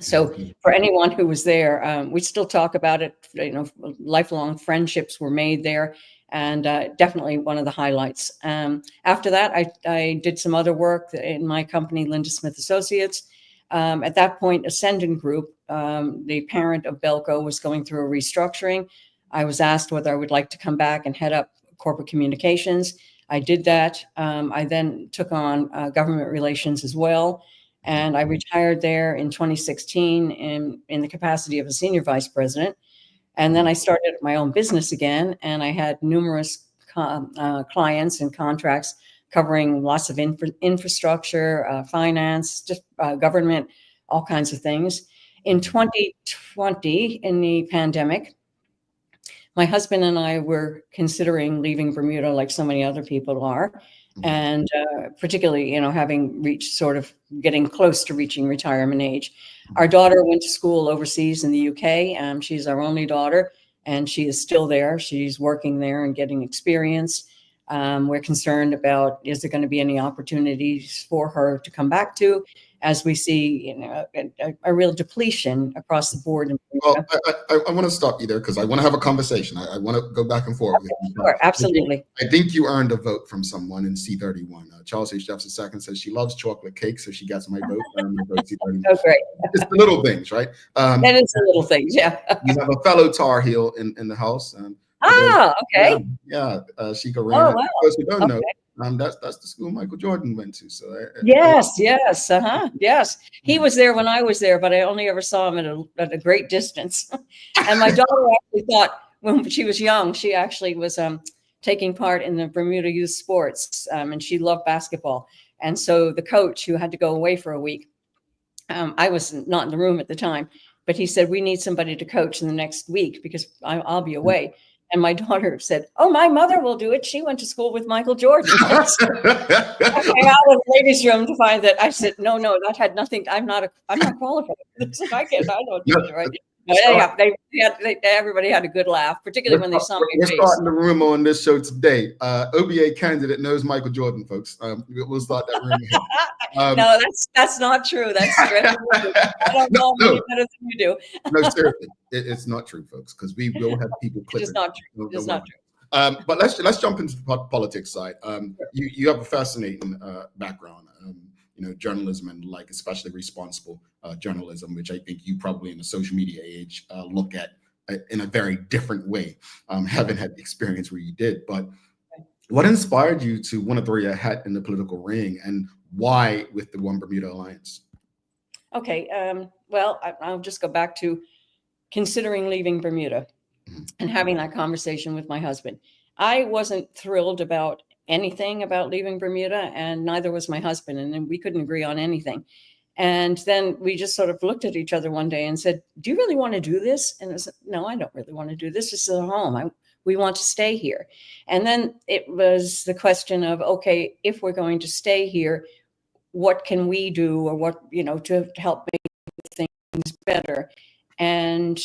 So for anyone who was there, we still talk about it. You know, lifelong friendships were made there, and definitely one of the highlights. After that, I did some other work in my company, Linda Smith Associates. At that point, Ascendant Group, the parent of Belco, was going through a restructuring. I was asked whether I would like to come back and head up corporate communications. I did that. I then took on government relations as well. And I retired there in 2016 in the capacity of a senior vice president. And then I started my own business again. And I had numerous clients and contracts covering lots of infrastructure, finance, just government, all kinds of things. In 2020, in the pandemic, my husband and I were considering leaving Bermuda like so many other people are. And particularly, you know, having reached sort of getting close to reaching retirement age. Our daughter went to school overseas in the UK. She's our only daughter, and she is still there. She's working there and getting experience. We're concerned about, is there going to be any opportunities for her to come back to, as we see, you know, a real depletion across the board. Well, I want to stop you there because I want to have a conversation. I want to go back and forth. Okay, sure, absolutely. I think you earned a vote from someone in C31. Charles H. Jefferson II says she loves chocolate cake, so she gets my vote. C31. Oh, great. It's the little things, right? That is the little things, yeah. You have a fellow Tar Heel in the house. Okay. Yeah, Sheikah Rain. Oh, wow. For those who don't know, that's the school Michael Jordan went to. So yes. Yes. He was there when I was there, but I only ever saw him at a great distance. And my daughter actually thought when she was young, she actually was taking part in the Bermuda youth sports, and she loved basketball. And so the coach, who had to go away for a week, I was not in the room at the time, but he said, we need somebody to coach in the next week because I'll be away. And my daughter said, "Oh, my mother will do it. She went to school with Michael Jordan." I came out of the ladies' room to find that. I said, "No, that had nothing. I'm not qualified. I don't do it right." But yeah, everybody had a good laugh, particularly when they saw me. We're starting the rumor on this show today. OBA candidate knows Michael Jordan, folks. We'll start that rumor. No, that's not true. That's I don't know any better than you do. No, seriously, it's not true, folks, because we will have people clipping. It's not true. It's not true. But let's jump into the politics side. You have a fascinating background, journalism and especially responsible journalism, which I think you probably in the social media age look at in a very different way. Haven't had the experience where you did, but what inspired you to want to throw your hat in the political ring, and why with the One Bermuda Alliance? Okay, well, I'll just go back to considering leaving Bermuda and having that conversation with my husband. I wasn't thrilled about anything about leaving Bermuda, and neither was my husband, and we couldn't agree on anything. And then we just sort of looked at each other one day and said, do you really want to do this? And I said, no, I don't really want to do this. This is a home. We want to stay here. And then it was the question of, okay, if we're going to stay here, what can we do, or what, to help make things better? And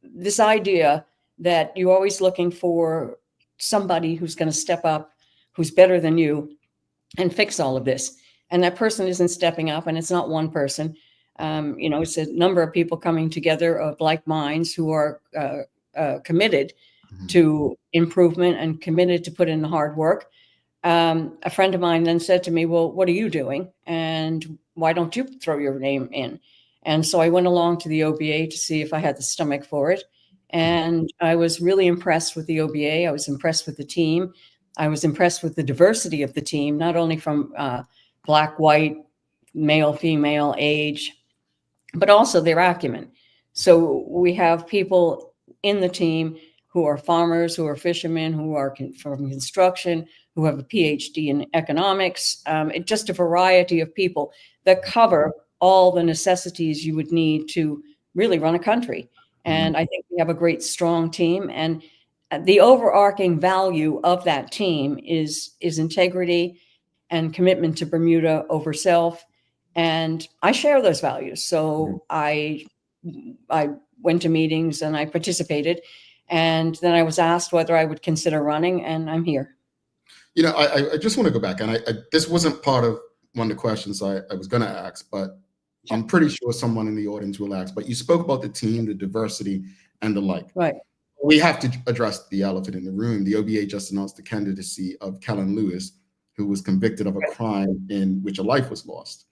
this idea that you're always looking for somebody who's going to step up, who's better than you, and fix all of this. And that person isn't stepping up, and it's not one person. It's a number of people coming together of like minds who are committed to improvement and committed to put in the hard work. A friend of mine then said to me, well, what are you doing? And why don't you throw your name in? And so I went along to the OBA to see if I had the stomach for it. And I was really impressed with the OBA. I was impressed with the team. I was impressed with the diversity of the team, not only from Black, white, male, female, age, but also their acumen. So we have people in the team who are farmers, who are fishermen, who are from construction, who have a PhD in economics, just a variety of people that cover all the necessities you would need to really run a country. And I think we have a great, strong team. And the overarching value of that team is integrity and commitment to Bermuda over self. And I share those values. So I went to meetings and I participated. And then I was asked whether I would consider running, and I'm here. I just want to go back, and this wasn't part of one of the questions I was going to ask, but I'm pretty sure someone in the audience will ask. But you spoke about the team, the diversity, and the like. Right. We have to address the elephant in the room. The OBA just announced the candidacy of Kellen Lewis, who was convicted of a crime in which a life was lost.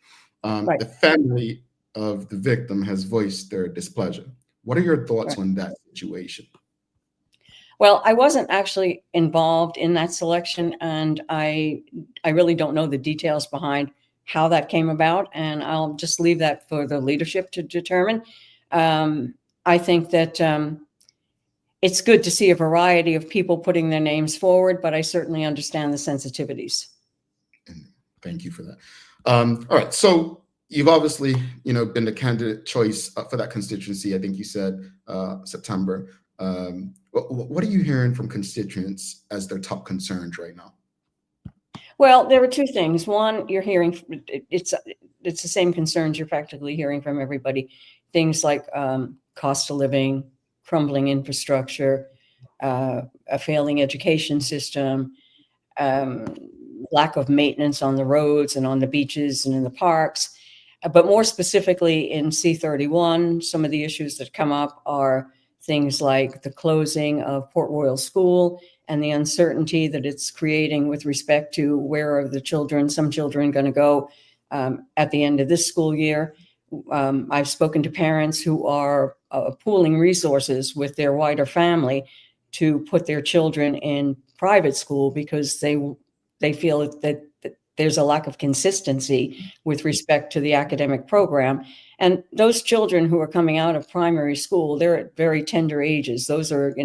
The family of the victim has voiced their displeasure. What are your thoughts on that situation? Well, I wasn't actually involved in that selection, and I really don't know the details behind how that came about, and I'll just leave that for the leadership to determine. I think that it's good to see a variety of people putting their names forward, but I certainly understand the sensitivities. Thank you for that. All right, so you've obviously, been the candidate choice for that constituency. I think you said September. What are you hearing from constituents as their top concerns right now? Well, there are two things. One, you're hearing it's the same concerns you're practically hearing from everybody. Things like cost of living, crumbling infrastructure, a failing education system, lack of maintenance on the roads and on the beaches and in the parks. But more specifically in C31, some of the issues that come up are things like the closing of Port Royal School and the uncertainty that it's creating with respect to where are some children going to go at the end of this school year. I've spoken to parents who are pooling resources with their wider family to put their children in private school because they feel that there's a lack of consistency with respect to the academic program. And those children who are coming out of primary school, they're at very tender ages. Those are,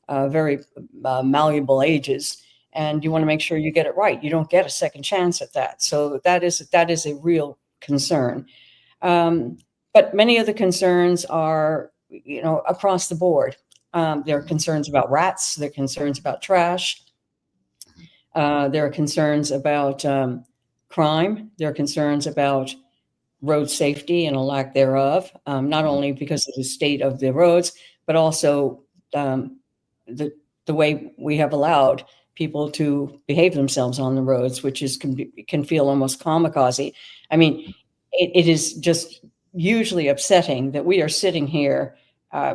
very malleable ages. And you want to make sure you get it right. You don't get a second chance at that. So that is a real concern. But many of the concerns are, across the board. There are concerns about rats. There are concerns about trash. There are concerns about crime. There are concerns about road safety and a lack thereof, not only because of the state of the roads, but also the way we have allowed people to behave themselves on the roads, which can feel almost kamikaze. I mean, it is just hugely upsetting that we are sitting here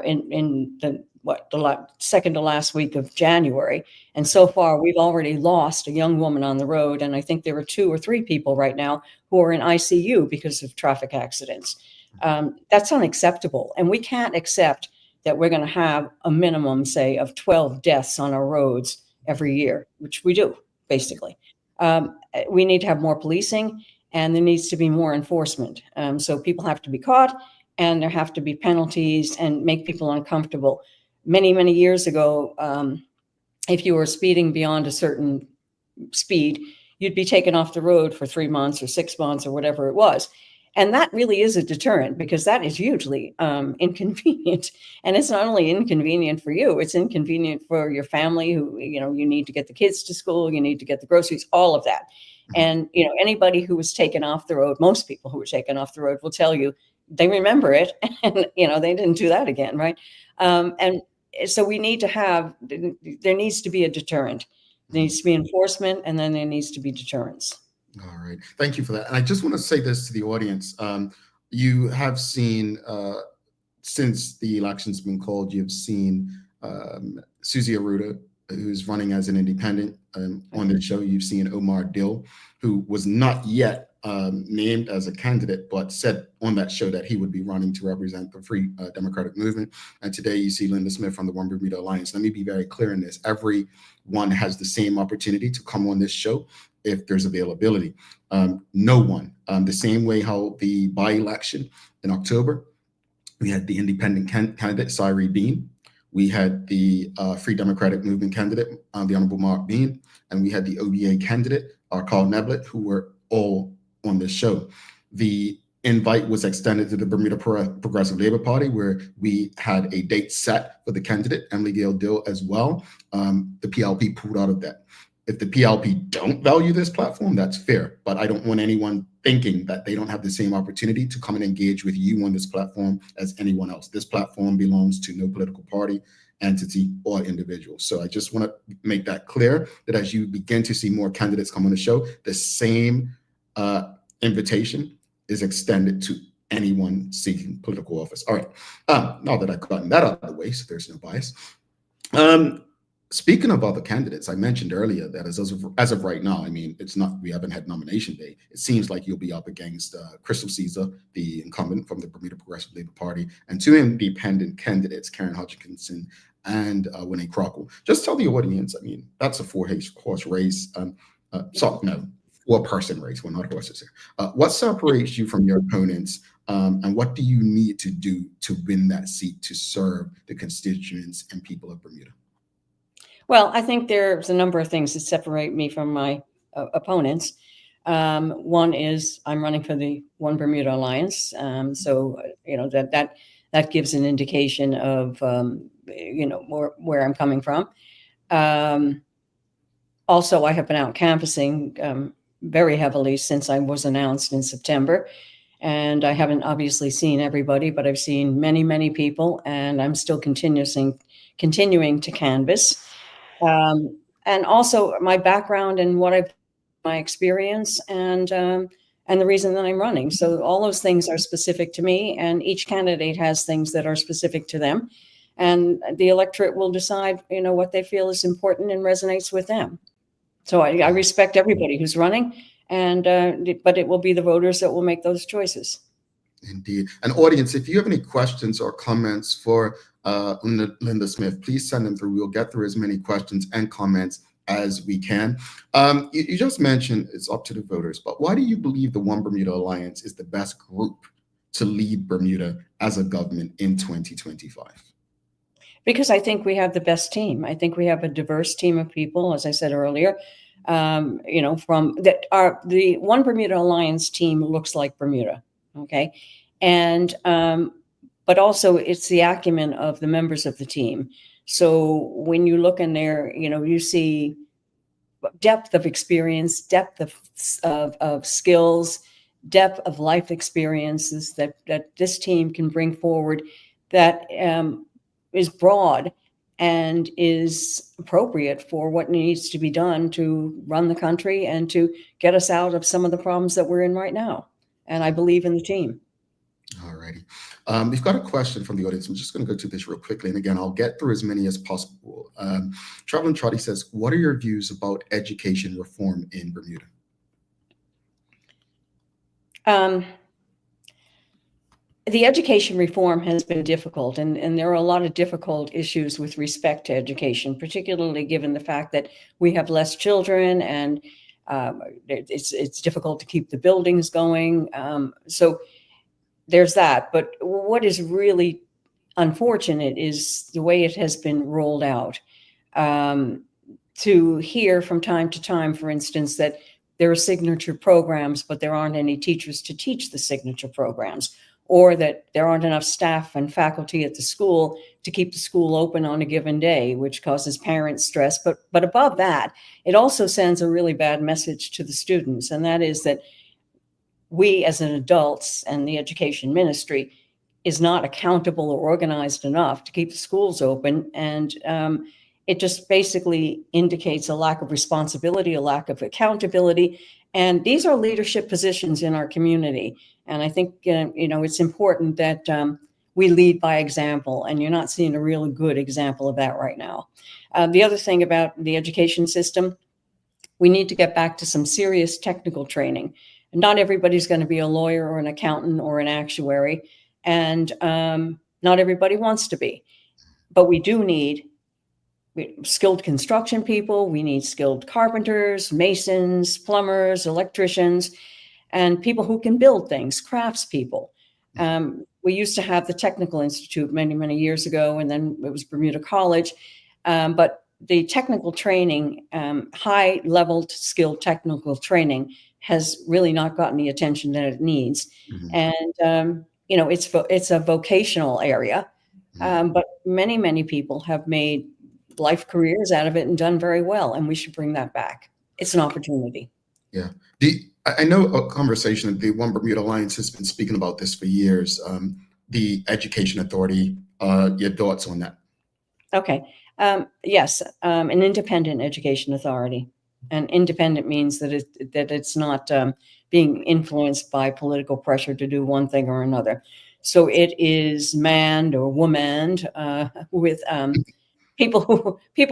in second to last week of January. And so far, we've already lost a young woman on the road. And I think there are 2 or 3 people right now who are in ICU because of traffic accidents. That's unacceptable. And we can't accept that we're going to have a minimum, say, of 12 deaths on our roads every year, which we do, basically. We need to have more policing, and there needs to be more enforcement. So people have to be caught, and there have to be penalties and make people uncomfortable. Many, many years ago, if you were speeding beyond a certain speed, you'd be taken off the road for 3 months or 6 months or whatever it was. And that really is a deterrent, because that is hugely inconvenient. And it's not only inconvenient for you, it's inconvenient for your family who, you need to get the kids to school, you need to get the groceries, all of that. And, anybody who was taken off the road, most people who were taken off the road will tell you they remember it and, they didn't do that again, right? And so we need to there needs to be a deterrent. There needs to be enforcement, and then there needs to be deterrence. All right. Thank you for that. And I just want to say this to the audience. You have seen, since the election's been called, you've seen Susie Aruda, who's running as an independent on the show. You've seen Omar Dill, who was not yet named as a candidate, but said on that show that he would be running to represent the Free Democratic Movement. And today you see Linda Smith from the One Bermuda Alliance. Let me be very clear in this. Everyone has the same opportunity to come on this show if there's availability. No one, the same way how the by-election in October, we had the independent candidate, Cyree Bean. We had the Free Democratic Movement candidate, the Honorable Mark Bean, and we had the OBA candidate, Carl Neblett, who were all on this show. The invite was extended to the Bermuda Progressive Labor Party, where we had a date set for the candidate, Emily Gail Dill, as well. The PLP pulled out of that. If the PLP don't value this platform, that's fair. But I don't want anyone thinking that they don't have the same opportunity to come and engage with you on this platform as anyone else. This platform belongs to no political party, entity, or individual. So I just want to make that clear, that as you begin to see more candidates come on the show, the same invitation is extended to anyone seeking political office. All right. Now that I've gotten that out of the way, so there's no bias. Speaking of other candidates, I mentioned earlier that as of right now, I mean, we haven't had nomination day. It seems like you'll be up against Crystal Caesar, the incumbent from the Bermuda Progressive Labor Party, and 2 independent candidates, Karen Hodgkinson and Winnie Crockle. Just tell the audience, I mean, that's a 4-horse race. 4-person race. We're not horses here. What separates you from your opponents, and what do you need to do to win that seat to serve the constituents and people of Bermuda? Well, I think there's a number of things that separate me from my opponents. One is I'm running for the One Bermuda Alliance. So, that gives an indication of, where I'm coming from. Also, I have been out canvassing very heavily since I was announced in September. And I haven't obviously seen everybody, but I've seen many, many people, and I'm still continuing to canvass. And also my background and my experience and the reason that I'm running. So all those things are specific to me, and each candidate has things that are specific to them. And the electorate will decide, what they feel is important and resonates with them. So I respect everybody who's running, but it will be the voters that will make those choices. Indeed. And audience, if you have any questions or comments for Linda Smith, please send them through. We'll get through as many questions and comments as we can. You just mentioned it's up to the voters, but why do you believe the One Bermuda Alliance is the best group to lead Bermuda as a government in 2025? Because I think we have the best team. I think we have a diverse team of people, as I said earlier. The One Bermuda Alliance team looks like Bermuda, okay? And but also it's the acumen of the members of the team. So when you look in there, you see depth of experience, depth of skills, depth of life experiences that this team can bring forward that is broad and is appropriate for what needs to be done to run the country and to get us out of some of the problems that we're in right now. And I believe in the team. All righty. We've got a question from the audience. I'm just going to go to this real quickly. And again, I'll get through as many as possible. Traveling Trotty says, what are your views about education reform in Bermuda? The education reform has been difficult, and there are a lot of difficult issues with respect to education, particularly given the fact that we have less children, and it's difficult to keep the buildings going. So there's that. But what is really unfortunate is the way it has been rolled out. To hear from time to time, for instance, that there are signature programs, but there aren't any teachers to teach the signature programs, or that there aren't enough staff and faculty at the school to keep the school open on a given day, which causes parents stress. But above that, it also sends a really bad message to the students, and that is that we as an adults and the education ministry is not accountable or organized enough to keep the schools open. And it just basically indicates a lack of responsibility, a lack of accountability. And these are leadership positions in our community. And I think, it's important that we lead by example, and you're not seeing a really good example of that right now. The other thing about the education system, we need to get back to some serious technical training. Not everybody's going to be a lawyer or an accountant or an actuary, and not everybody wants to be. But we do need skilled construction people. We need skilled carpenters, masons, plumbers, electricians, and people who can build things, craftspeople. We used to have the Technical Institute many, many years ago, and then it was Bermuda College. But the technical training, high-level skilled technical training, has really not gotten the attention that it needs. And, it's a vocational area, but many, many people have made life careers out of it and done very well, and we should bring that back. It's an opportunity. Yeah. I know a conversation that the One Bermuda Alliance has been speaking about this for years, the Education Authority. Your thoughts on that? Okay. Yes, an independent education authority. And independent means that it's not being influenced by political pressure to do one thing or another. So it is manned or womaned with people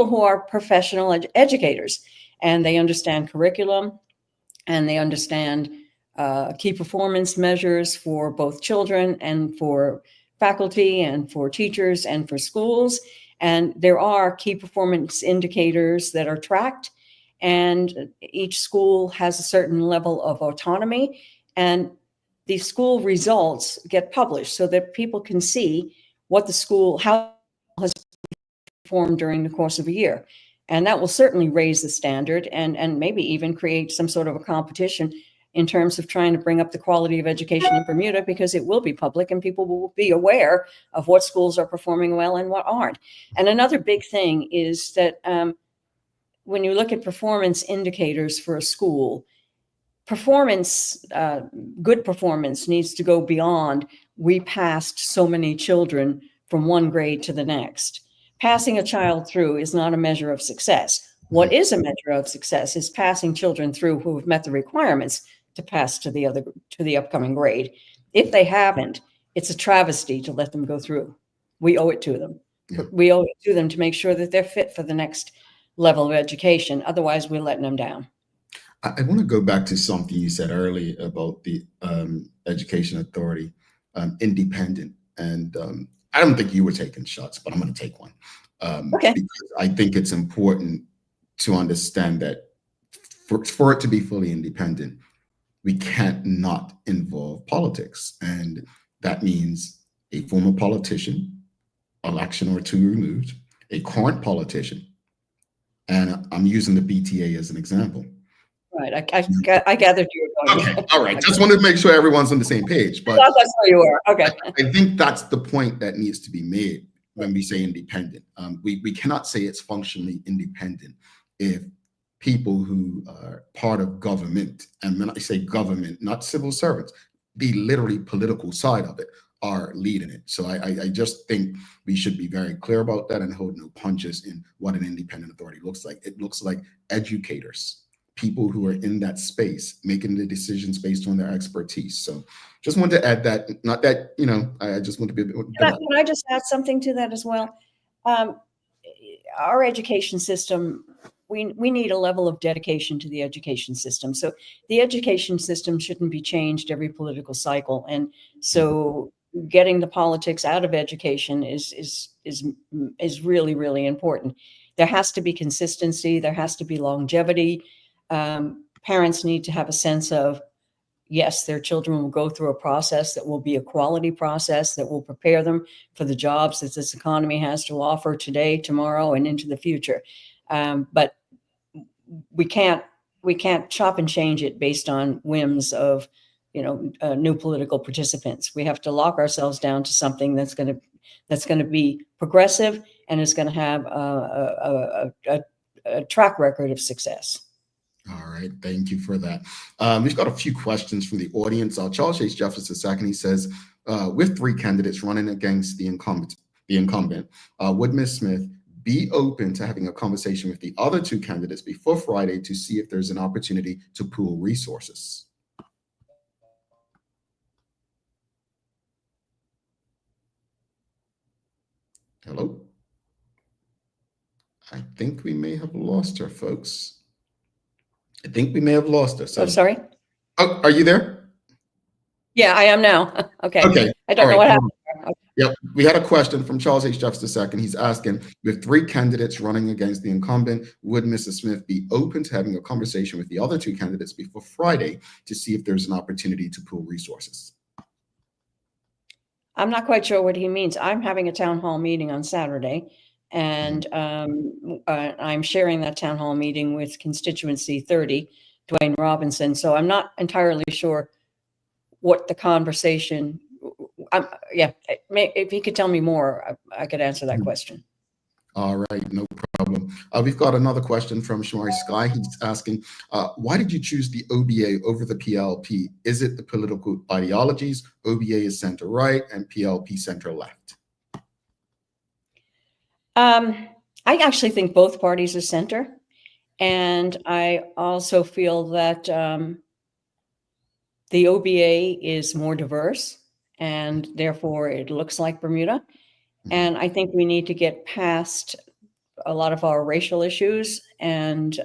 who are professional educators, and they understand curriculum, and they understand key performance measures for both children and for faculty and for teachers and for schools. And there are key performance indicators that are tracked, and each school has a certain level of autonomy, and the school results get published so that people can see what the school, how it has performed during the course of a year. And that will certainly raise the standard and maybe even create some sort of a competition in terms of trying to bring up the quality of education in Bermuda, because it will be public and people will be aware of what schools are performing well and what aren't. And another big thing is that when you look at performance indicators for a school, good performance needs to go beyond, we passed so many children from one grade to the next. Passing a child through is not a measure of success. What is a measure of success is passing children through who have met the requirements to pass to the upcoming grade. If they haven't, it's a travesty to let them go through. We owe it to them. Yeah. We owe it to them to make sure that they're fit for the next level of education. Otherwise, we're letting them down. I want to go back to something you said earlier about the Education Authority, independent. And I don't think you were taking shots, but I'm going to take one. Okay. Because I think it's important to understand that for it to be fully independent, we can't not involve politics. And that means a former politician, election or two removed, a current politician, and I'm using the BTA as an example. Right. I gathered you were going. Okay. All right. Just wanted to make sure everyone's on the same page. But that's where you are. Okay. I think that's the point that needs to be made when we say independent. We cannot say it's functionally independent if people who are part of government, and when I say government, not civil servants, the literally political side of it, are leading it. So I just think we should be very clear about that and hold no punches in what an independent authority looks like. It looks like educators people who are in that space making the decisions based on their expertise. So just wanted to add that, not that, I just want to be a bit. Can I just add something to that as well? Our education system, we need a level of dedication to the education system. So the education system shouldn't be changed every political cycle. And so getting the politics out of education is really, really important. There has to be consistency. There has to be longevity. Parents need to have a sense of, yes, their children will go through a process that will be a quality process that will prepare them for the jobs that this economy has to offer today, tomorrow, and into the future. But we can't chop and change it based on whims of, new political participants. We have to lock ourselves down to something that's going to be progressive and is going to have a track record of success. All right, thank you for that. We've got a few questions from the audience. Charles Chase Jefferson II, he says, with 3 candidates running against the incumbent, would Ms. Smith be open to having a conversation with the other 2 candidates before Friday to see if there's an opportunity to pool resources? Hello? I think we may have lost her, folks. I think we may have lost her. So. I'm sorry? Oh, are you there? Yeah, I am now. Okay. Okay. I don't know what happened. Okay. Yep. We had a question from Charles H. Jefferson II. He's asking, with 3 candidates running against the incumbent, would Mrs. Smith be open to having a conversation with the other 2 candidates before Friday to see if there's an opportunity to pool resources? I'm not quite sure what he means. I'm having a town hall meeting on Saturday, and I'm sharing that town hall meeting with constituency 30, Dwayne Robinson. So I'm not entirely sure what the conversation. If he could tell me more, I could answer that question. All right, no problem. We've got another question from Shamari Sky. He's asking, why did you choose the OBA over the PLP? Is it the political ideologies? OBA is center right and PLP center left. I actually think both parties are center. And I also feel that the OBA is more diverse, and therefore it looks like Bermuda. And I think we need to get past a lot of our racial issues and,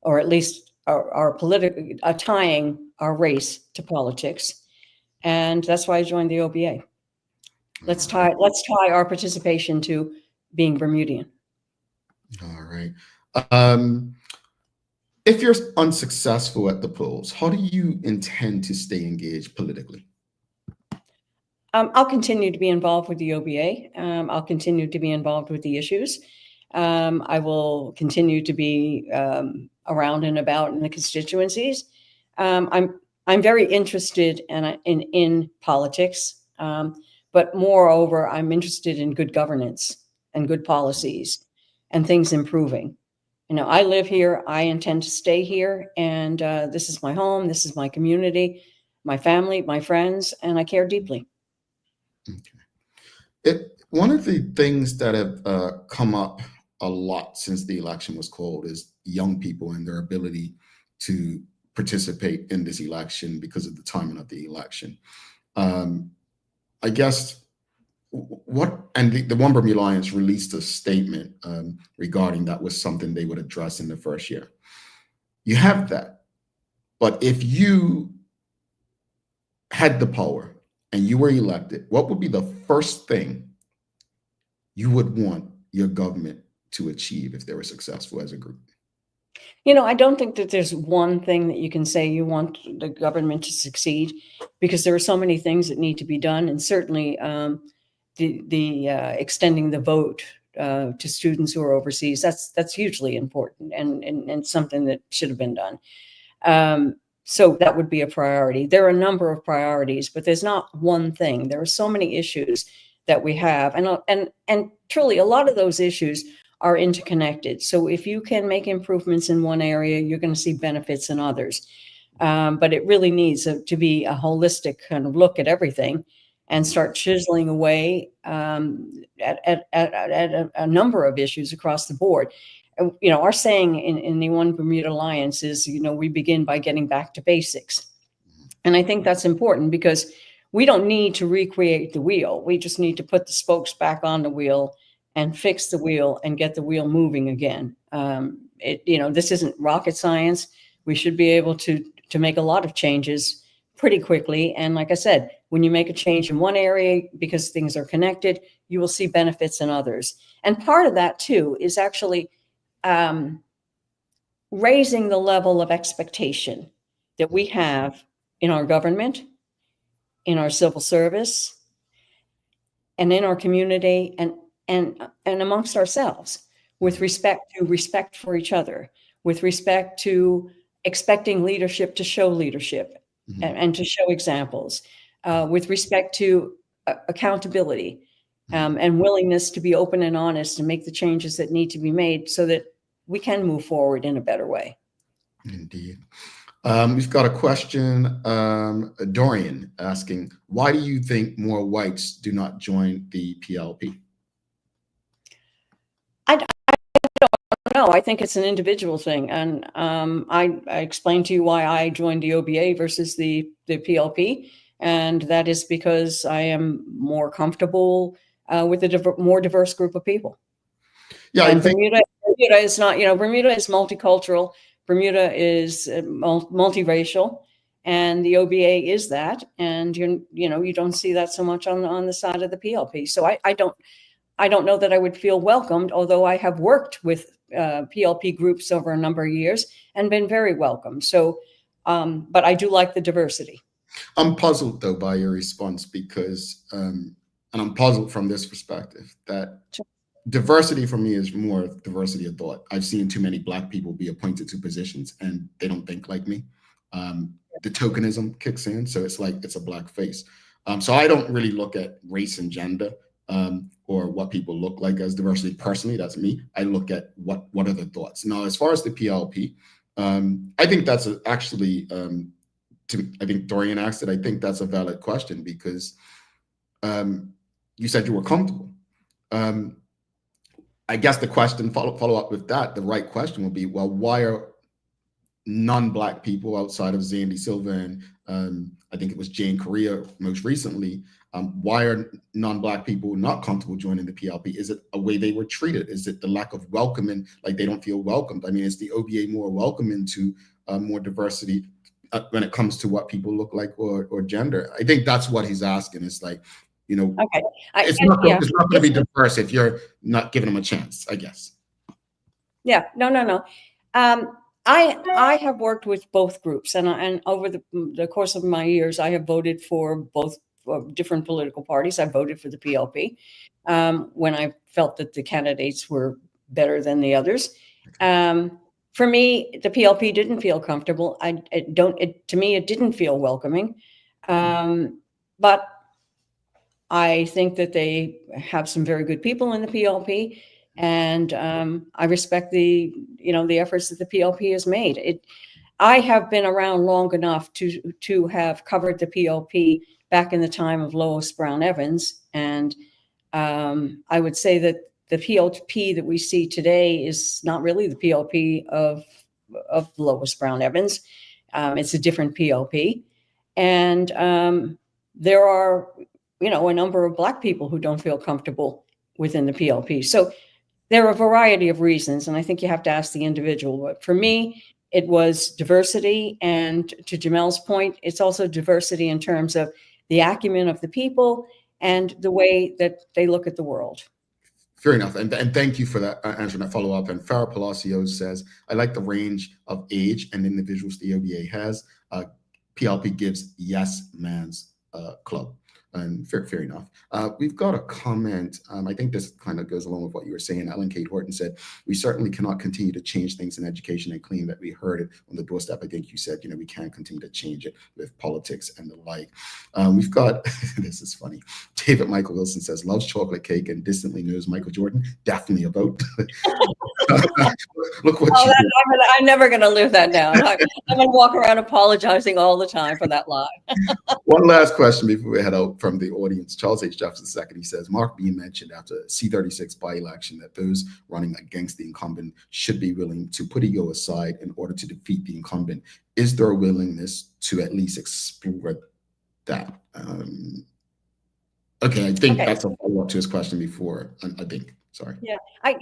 or at least our political, tying our race to politics. And that's why I joined the OBA. Let's tie our participation to being Bermudian. All right. If you're unsuccessful at the polls, how do you intend to stay engaged politically? I'll continue to be involved with the OBA. I'll continue to be involved with the issues. I will continue to be around and about in the constituencies. I'm very interested in politics, but moreover, I'm interested in good governance and good policies and things improving. I live here. I intend to stay here, and this is my home. This is my community, my family, my friends, and I care deeply. Okay. One of the things that have come up a lot since the election was called is young people and their ability to participate in this election because of the timing of the election. I guess the One Bermuda Alliance released a statement regarding that was something they would address in the first year. You have that, but if you had the power and you were elected, what would be the first thing you would want your government to achieve if they were successful as a group? I don't think that there's one thing that you can say you want the government to succeed, because there are so many things that need to be done. And certainly the extending the vote to students who are overseas, that's hugely important and something that should have been done. So that would be a priority. There are a number of priorities, but there's not one thing. There are so many issues that we have, and truly a lot of those issues are interconnected. So if you can make improvements in one area, you're going to see benefits in others. But it really needs to be a holistic kind of look at everything and start chiseling away at a number of issues across the board. our saying in the One Bermuda Alliance is, we begin by getting back to basics. And I think that's important because we don't need to recreate the wheel. We just need to put the spokes back on the wheel and fix the wheel and get the wheel moving again. This isn't rocket science. We should be able to make a lot of changes pretty quickly. And like I said, when you make a change in one area because things are connected, you will see benefits in others. And part of that too is actually raising the level of expectation that we have in our government, in our civil service, and in our community, and amongst ourselves, with respect for each other, with respect to expecting leadership to show leadership and to show examples, with respect to accountability and willingness to be open and honest and make the changes that need to be made so that we can move forward in a better way. Indeed. We've got a question, Dorian asking, why do you think more whites do not join the PLP? I don't know. I think it's an individual thing. And I explained to you why I joined the OBA versus the PLP. And that is because I am more comfortable with a more diverse group of people. Yeah, and Bermuda is not, Bermuda is multicultural. Bermuda is multiracial, and the OBA is that. And you don't see that so much on the side of the PLP. So I don't know that I would feel welcomed, although I have worked with PLP groups over a number of years and been very welcome. So, but I do like the diversity. I'm puzzled though by your response because, and I'm puzzled from this perspective that diversity for me is more diversity of thought. I've seen too many Black people be appointed to positions and they don't think like me. The tokenism kicks in, so it's like it's a Black face. So I don't really look at race and gender or what people look like as diversity. Personally, that's me. I look at what are the thoughts. Now, as far as the PLP, I think that's actually, I think Dorian asked it, I think that's a valid question because you said you were comfortable. I guess the question, follow up with that, the right question would be, well, why are non-Black people outside of Zandy Silva and I think it was Jane Correa most recently, why are non-Black people not comfortable joining the PLP? Is it a way they were treated? Is it the lack of welcoming, like they don't feel welcomed? I mean, is the OBA more welcoming to more diversity when it comes to what people look like or gender? I think that's what he's asking. It's like, okay. It's not going to be diverse if you're not giving them a chance, I guess. Yeah, no. I have worked with both groups, and over the course of my years, I have voted for both different political parties. I voted for the PLP when I felt that the candidates were better than the others. For me, the PLP didn't feel comfortable. To me, it didn't feel welcoming. But I think that they have some very good people in the PLP, and I respect the efforts that the PLP has made. I have been around long enough to have covered the PLP back in the time of Lois Brown Evans, and I would say that the PLP that we see today is not really the PLP of Lois Brown Evans. It's a different PLP, and there are a number of Black people who don't feel comfortable within the PLP. So there are a variety of reasons, and I think you have to ask the individual. But for me, it was diversity, and to Jamel's point, it's also diversity in terms of the acumen of the people and the way that they look at the world. Fair enough. And thank you for that answer and that follow-up. And Farah Palacio says, I like the range of age and individuals the OBA has. PLP gives yes man's club. And fair enough. We've got a comment. I think this kind of goes along with what you were saying. Ellen Kate Horton said, we certainly cannot continue to change things in education and claim that we heard it on the doorstep. I think you said, we can't continue to change it with politics and the like. We've got, this is funny. David Michael Wilson says, loves chocolate cake and distantly knows Michael Jordan. Definitely a vote. Look what Oh, you did. I'm never going to live that down. I'm going to walk around apologizing all the time for that lie. One last question before we head out from the audience. Charles H. Jefferson II, he says, Mark B mentioned after C36 by-election that those running against the incumbent should be willing to put ego aside in order to defeat the incumbent. Is there a willingness to at least explore that? Okay, I think that's a follow-up to his question before, I think. Sorry. Yeah, I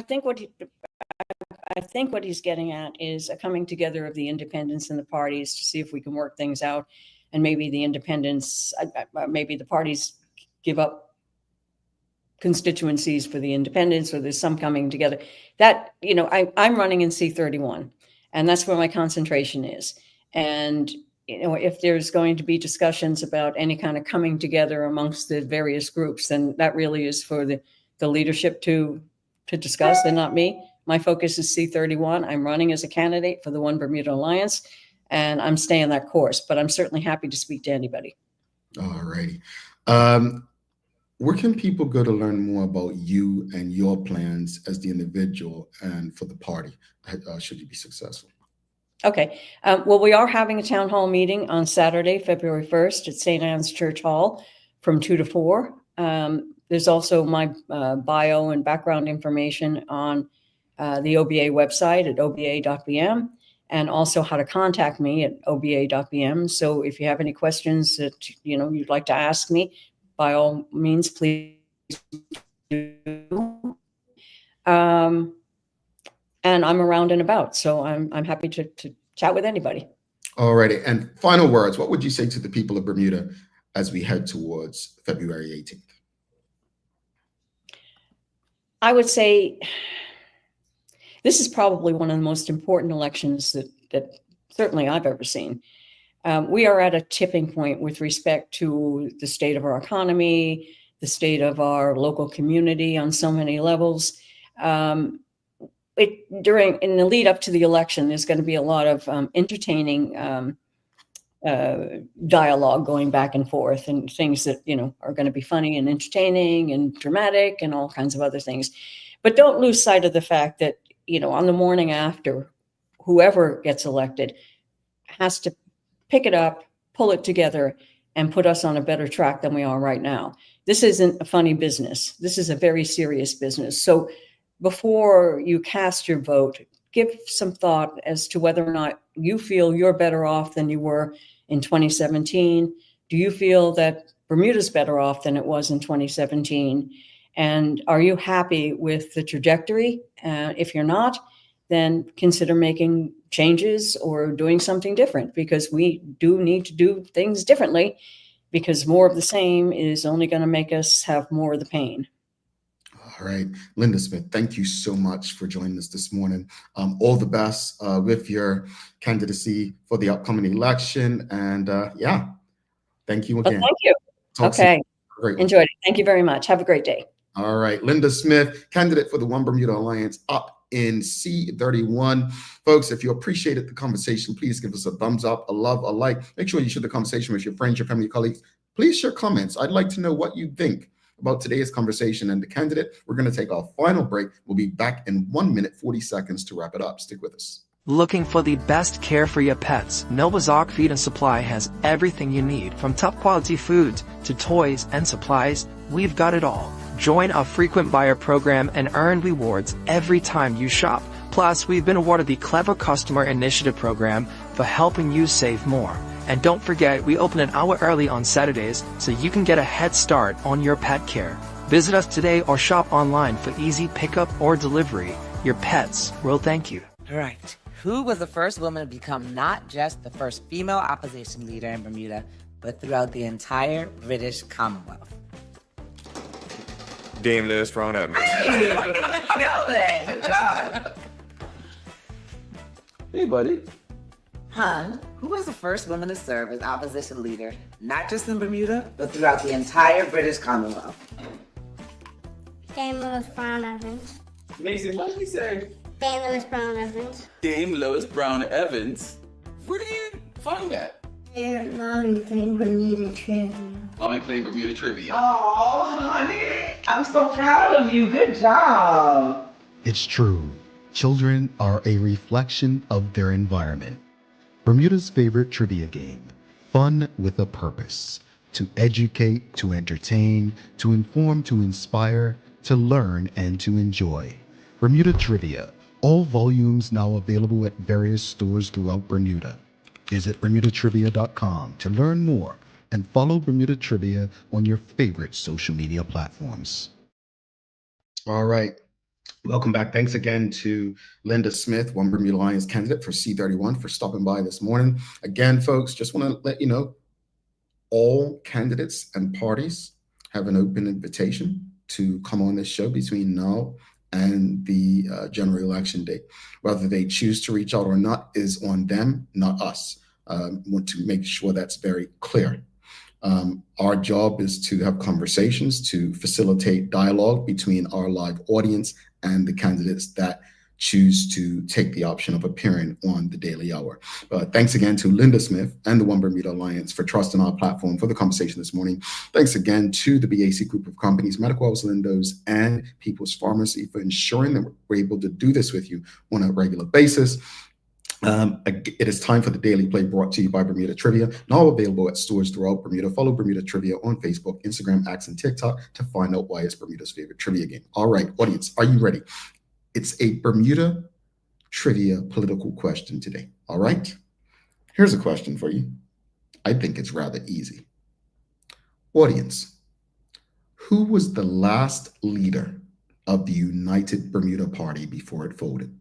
think what he's getting at is a coming together of the independents and the parties to see if we can work things out, and maybe the independents, maybe the parties give up constituencies for the independents, or there's some coming together. That I'm running in C31, and that's where my concentration is. And if there's going to be discussions about any kind of coming together amongst the various groups, then that really is for the leadership to discuss, and not me. My focus is C31. I'm running as a candidate for the One Bermuda Alliance, and I'm staying that course, but I'm certainly happy to speak to anybody. All righty. Where can people go to learn more about you and your plans as the individual and for the party, should you be successful? Okay. Well, we are having a town hall meeting on Saturday, February 1st at St. Anne's Church Hall from 2 to 4. There's also my bio and background information on the OBA website at oba.bm, and also how to contact me at oba.bm. So if you have any questions that you'd like to ask me, by all means, please do. And I'm around and about, so I'm happy to chat with anybody. All righty. And final words, what would you say to the people of Bermuda as we head towards February 18th? I would say this is probably one of the most important elections that certainly I've ever seen. We are at a tipping point with respect to the state of our economy, the state of our local community on so many levels. In the lead up to the election, there's going to be a lot of entertaining dialogue going back and forth, and things that are going to be funny and entertaining and dramatic and all kinds of other things. But don't lose sight of the fact that on the morning after, whoever gets elected has to pick it up, pull it together, and put us on a better track than we are right now. This isn't a funny business. This is a very serious business. So before you cast your vote, give some thought as to whether or not you feel you're better off than you were in 2017. Do you feel that Bermuda's better off than it was in 2017? And are you happy with the trajectory? If you're not, then consider making changes or doing something different, because we do need to do things differently, because more of the same is only going to make us have more of the pain. All right. Linda Smith, thank you so much for joining us this morning. All the best with your candidacy for the upcoming election. And yeah, thank you again. Well, thank you. Okay. Great. Enjoyed it. Thank you very much. Have a great day. All right. Linda Smith, candidate for the One Bermuda Alliance, up in C31. Folks, if you appreciated the conversation, please give us a thumbs up, a love, a like. Make sure you share the conversation with your friends, your family, your colleagues. Please share comments. I'd like to know what you think about today's conversation and the candidate. We're going to take our final break. We'll be back in 1 minute, 40 seconds to wrap it up. Stick with us. Looking for the best care for your pets? Nova's Ark Feed and Supply has everything you need, from top quality foods to toys and supplies. We've got it all. Join our frequent buyer program and earn rewards every time you shop. Plus, we've been awarded the Clever Customer Initiative program for helping you save more. And don't forget, we open an hour early on Saturdays so you can get a head start on your pet care. Visit us today or shop online for easy pickup or delivery. Your pets will thank you. All right. Who was the first woman to become not just the first female opposition leader in Bermuda, but throughout the entire British Commonwealth? Dame Lewis Brown Evans. Hey, buddy. Han, who was the first woman to serve as opposition leader, not just in Bermuda, but throughout the entire British Commonwealth? Dame Lewis Brown Evans. Mason, what did we say? Dame Lewis Brown Evans. Dame Lewis Brown Evans? Where do you find that? Mommy playing Bermuda Trivia. Mommy playing Bermuda Trivia. Oh, honey, I'm so proud of you. Good job. It's true. Children are a reflection of their environment. Bermuda's favorite trivia game. Fun with a purpose. To educate, to entertain, to inform, to inspire, to learn, and to enjoy. Bermuda Trivia. All volumes now available at various stores throughout Bermuda. Visit bermudatrivia.com to learn more and follow Bermuda Trivia on your favorite social media platforms. All right. Welcome back. Thanks again to Linda Smith, one Bermuda Alliance candidate for C31, for stopping by this morning. Again, folks, just want to let you know, all candidates and parties have an open invitation to come on this show between now and the general election date. Whether they choose to reach out or not is on them, not us. Want to make sure that's very clear. Our job is to have conversations, to facilitate dialogue between our live audience and the candidates that choose to take the option of appearing on the Daily Hour. Thanks again to Linda Smith and the One Bermuda Alliance for trusting our platform for the conversation this morning. Thanks again to the BAC group of companies, Medical House Lindos and People's Pharmacy, for ensuring that we're able to do this with you on a regular basis. It is time for the Daily Play, brought to you by Bermuda Trivia, now available at stores throughout Bermuda. Follow Bermuda Trivia on Facebook, Instagram, X, and TikTok to find out why it's Bermuda's favorite trivia game. All right, audience, are you ready? It's a Bermuda Trivia political question today. All right, here's a question for you. I think it's rather easy. Audience, who was the last leader of the United Bermuda Party before it folded?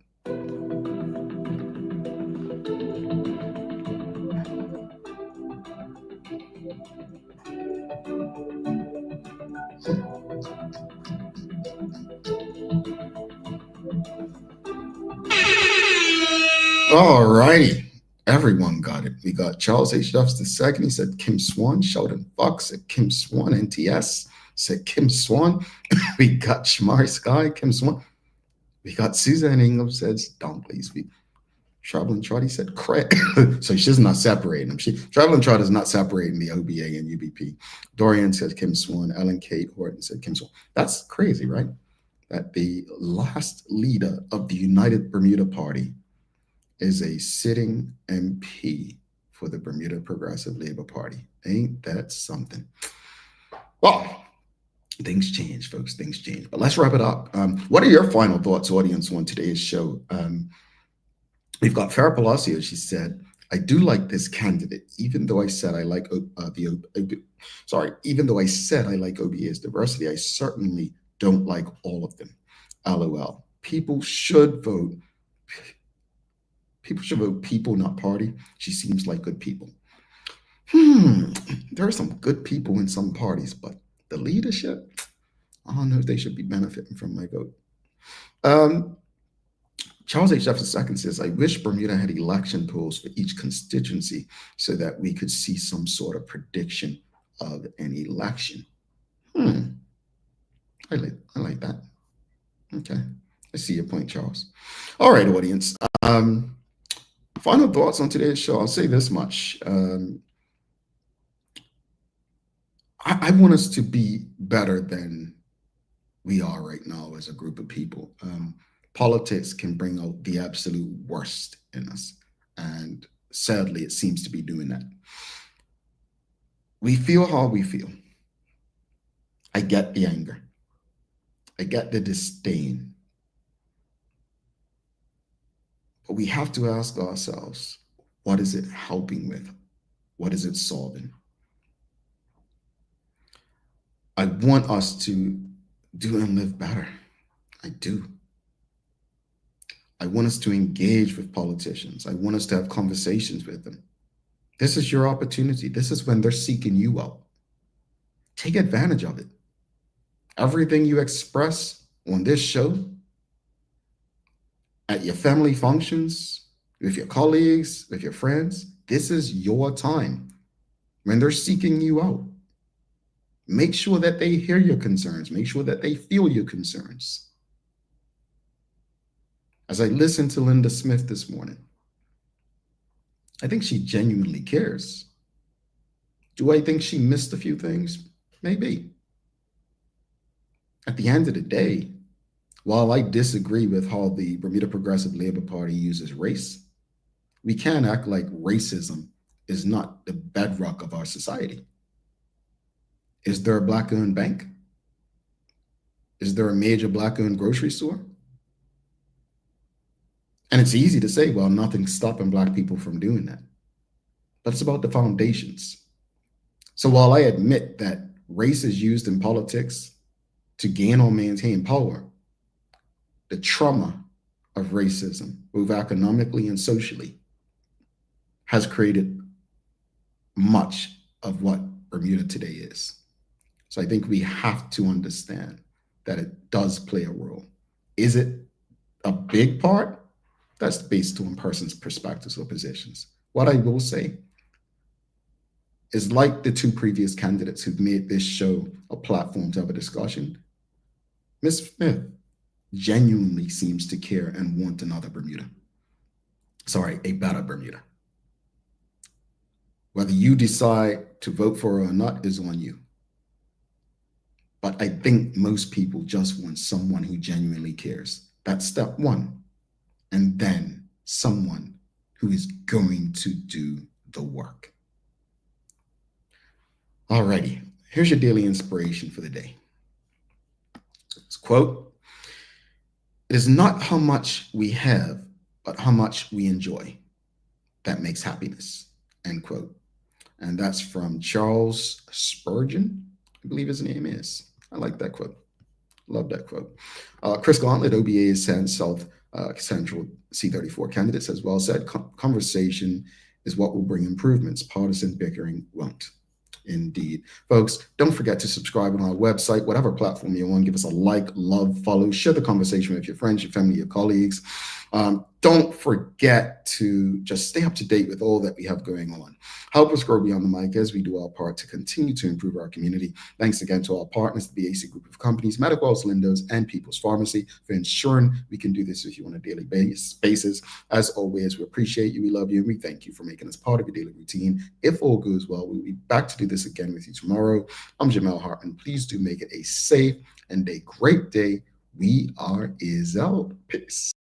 All righty. Everyone got it. We got Charles H. Duffs II. He said Kim Swan. Sheldon Fox said Kim Swan. NTS said Kim Swan. We got Shamari Sky, Kim Swan. We got Suzanne Ingham says, don't please be. Traveling Trotty said Craig. So she's not separating them. Traveling Trot is not separating the OBA and UBP. Dorian said Kim Swan. Ellen Kate Horton said Kim Swan. That's crazy, right? That the last leader of the United Bermuda Party is a sitting MP for the Bermuda Progressive Labor Party. Ain't that something? Well, things change, folks. Things change. But let's wrap it up. What are your final thoughts, audience, on today's show? We've got Farah Palacio. She said, I do like this candidate, even though I said I like even though I said I like OBA's diversity, I certainly don't like all of them. LOL. People should vote. People should vote people, not party. She seems like good people. There are some good people in some parties, but the leadership, I don't know if they should be benefiting from my vote. Charles H. Duffs II says, I wish Bermuda had election polls for each constituency so that we could see some sort of prediction of an election. I like that. Okay. I see your point, Charles. All right, audience. Final thoughts on today's show. I'll say this much. I want us to be better than we are right now as a group of people. Politics can bring out the absolute worst in us. And sadly, it seems to be doing that. We feel how we feel. I get the anger. I get the disdain. But we have to ask ourselves, what is it helping with? What is it solving? I want us to do and live better. I do. I want us to engage with politicians. I want us to have conversations with them. This is your opportunity. This is when they're seeking you out. Take advantage of it. Everything you express on this show, at your family functions, with your colleagues, with your friends, this is your time. When they're seeking you out, make sure that they hear your concerns. Make sure that they feel your concerns. As I listened to Linda Smith this morning, I think she genuinely cares. Do I think she missed a few things? Maybe. At the end of the day, While I disagree with how the Bermuda Progressive Labor Party uses race, we can't act like racism is not the bedrock of our society. Is there a Black-owned bank? Is there a major Black-owned grocery store? And it's easy to say, well, nothing's stopping Black people from doing that. But it's about the foundations. So while I admit that race is used in politics to gain or maintain power, the trauma of racism, both economically and socially, has created much of what Bermuda today is. So I think we have to understand that it does play a role. Is it a big part? That's based on person's perspectives or positions. What I will say is, like the two previous candidates who've made this show a platform to have a discussion, Ms. Smith genuinely seems to care and want another Bermuda. Sorry, a better Bermuda. Whether you decide to vote for her or not is on you. But I think most people just want someone who genuinely cares. That's step one. And then someone who is going to do the work. Alrighty, here's your daily inspiration for the day. It's a quote: "It is not how much we have, but how much we enjoy that makes happiness," end quote. And that's from Charles Spurgeon, I believe his name is. I like that quote. Love that quote. Chris Gauntlet, OBA South Central C34 candidates, as well said, conversation is what will bring improvements. Partisan bickering won't. Indeed. Folks, don't forget to subscribe on our website, whatever platform you're on. Give us a like, love, follow, share the conversation with your friends, your family, your colleagues. Don't forget to just stay up to date with all that we have going on. Help us grow beyond the mic as we do our part to continue to improve our community. Thanks again to our partners, the BAC Group of Companies, Medical House Lindos, and People's Pharmacy, for ensuring we can do this with you on a daily basis. As always, we appreciate you, we love you, and we thank you for making us part of your daily routine. If all goes well, we'll be back to do this again with you tomorrow. I'm Jamel Hartman. Please do make it a safe and a great day. We are out. Peace.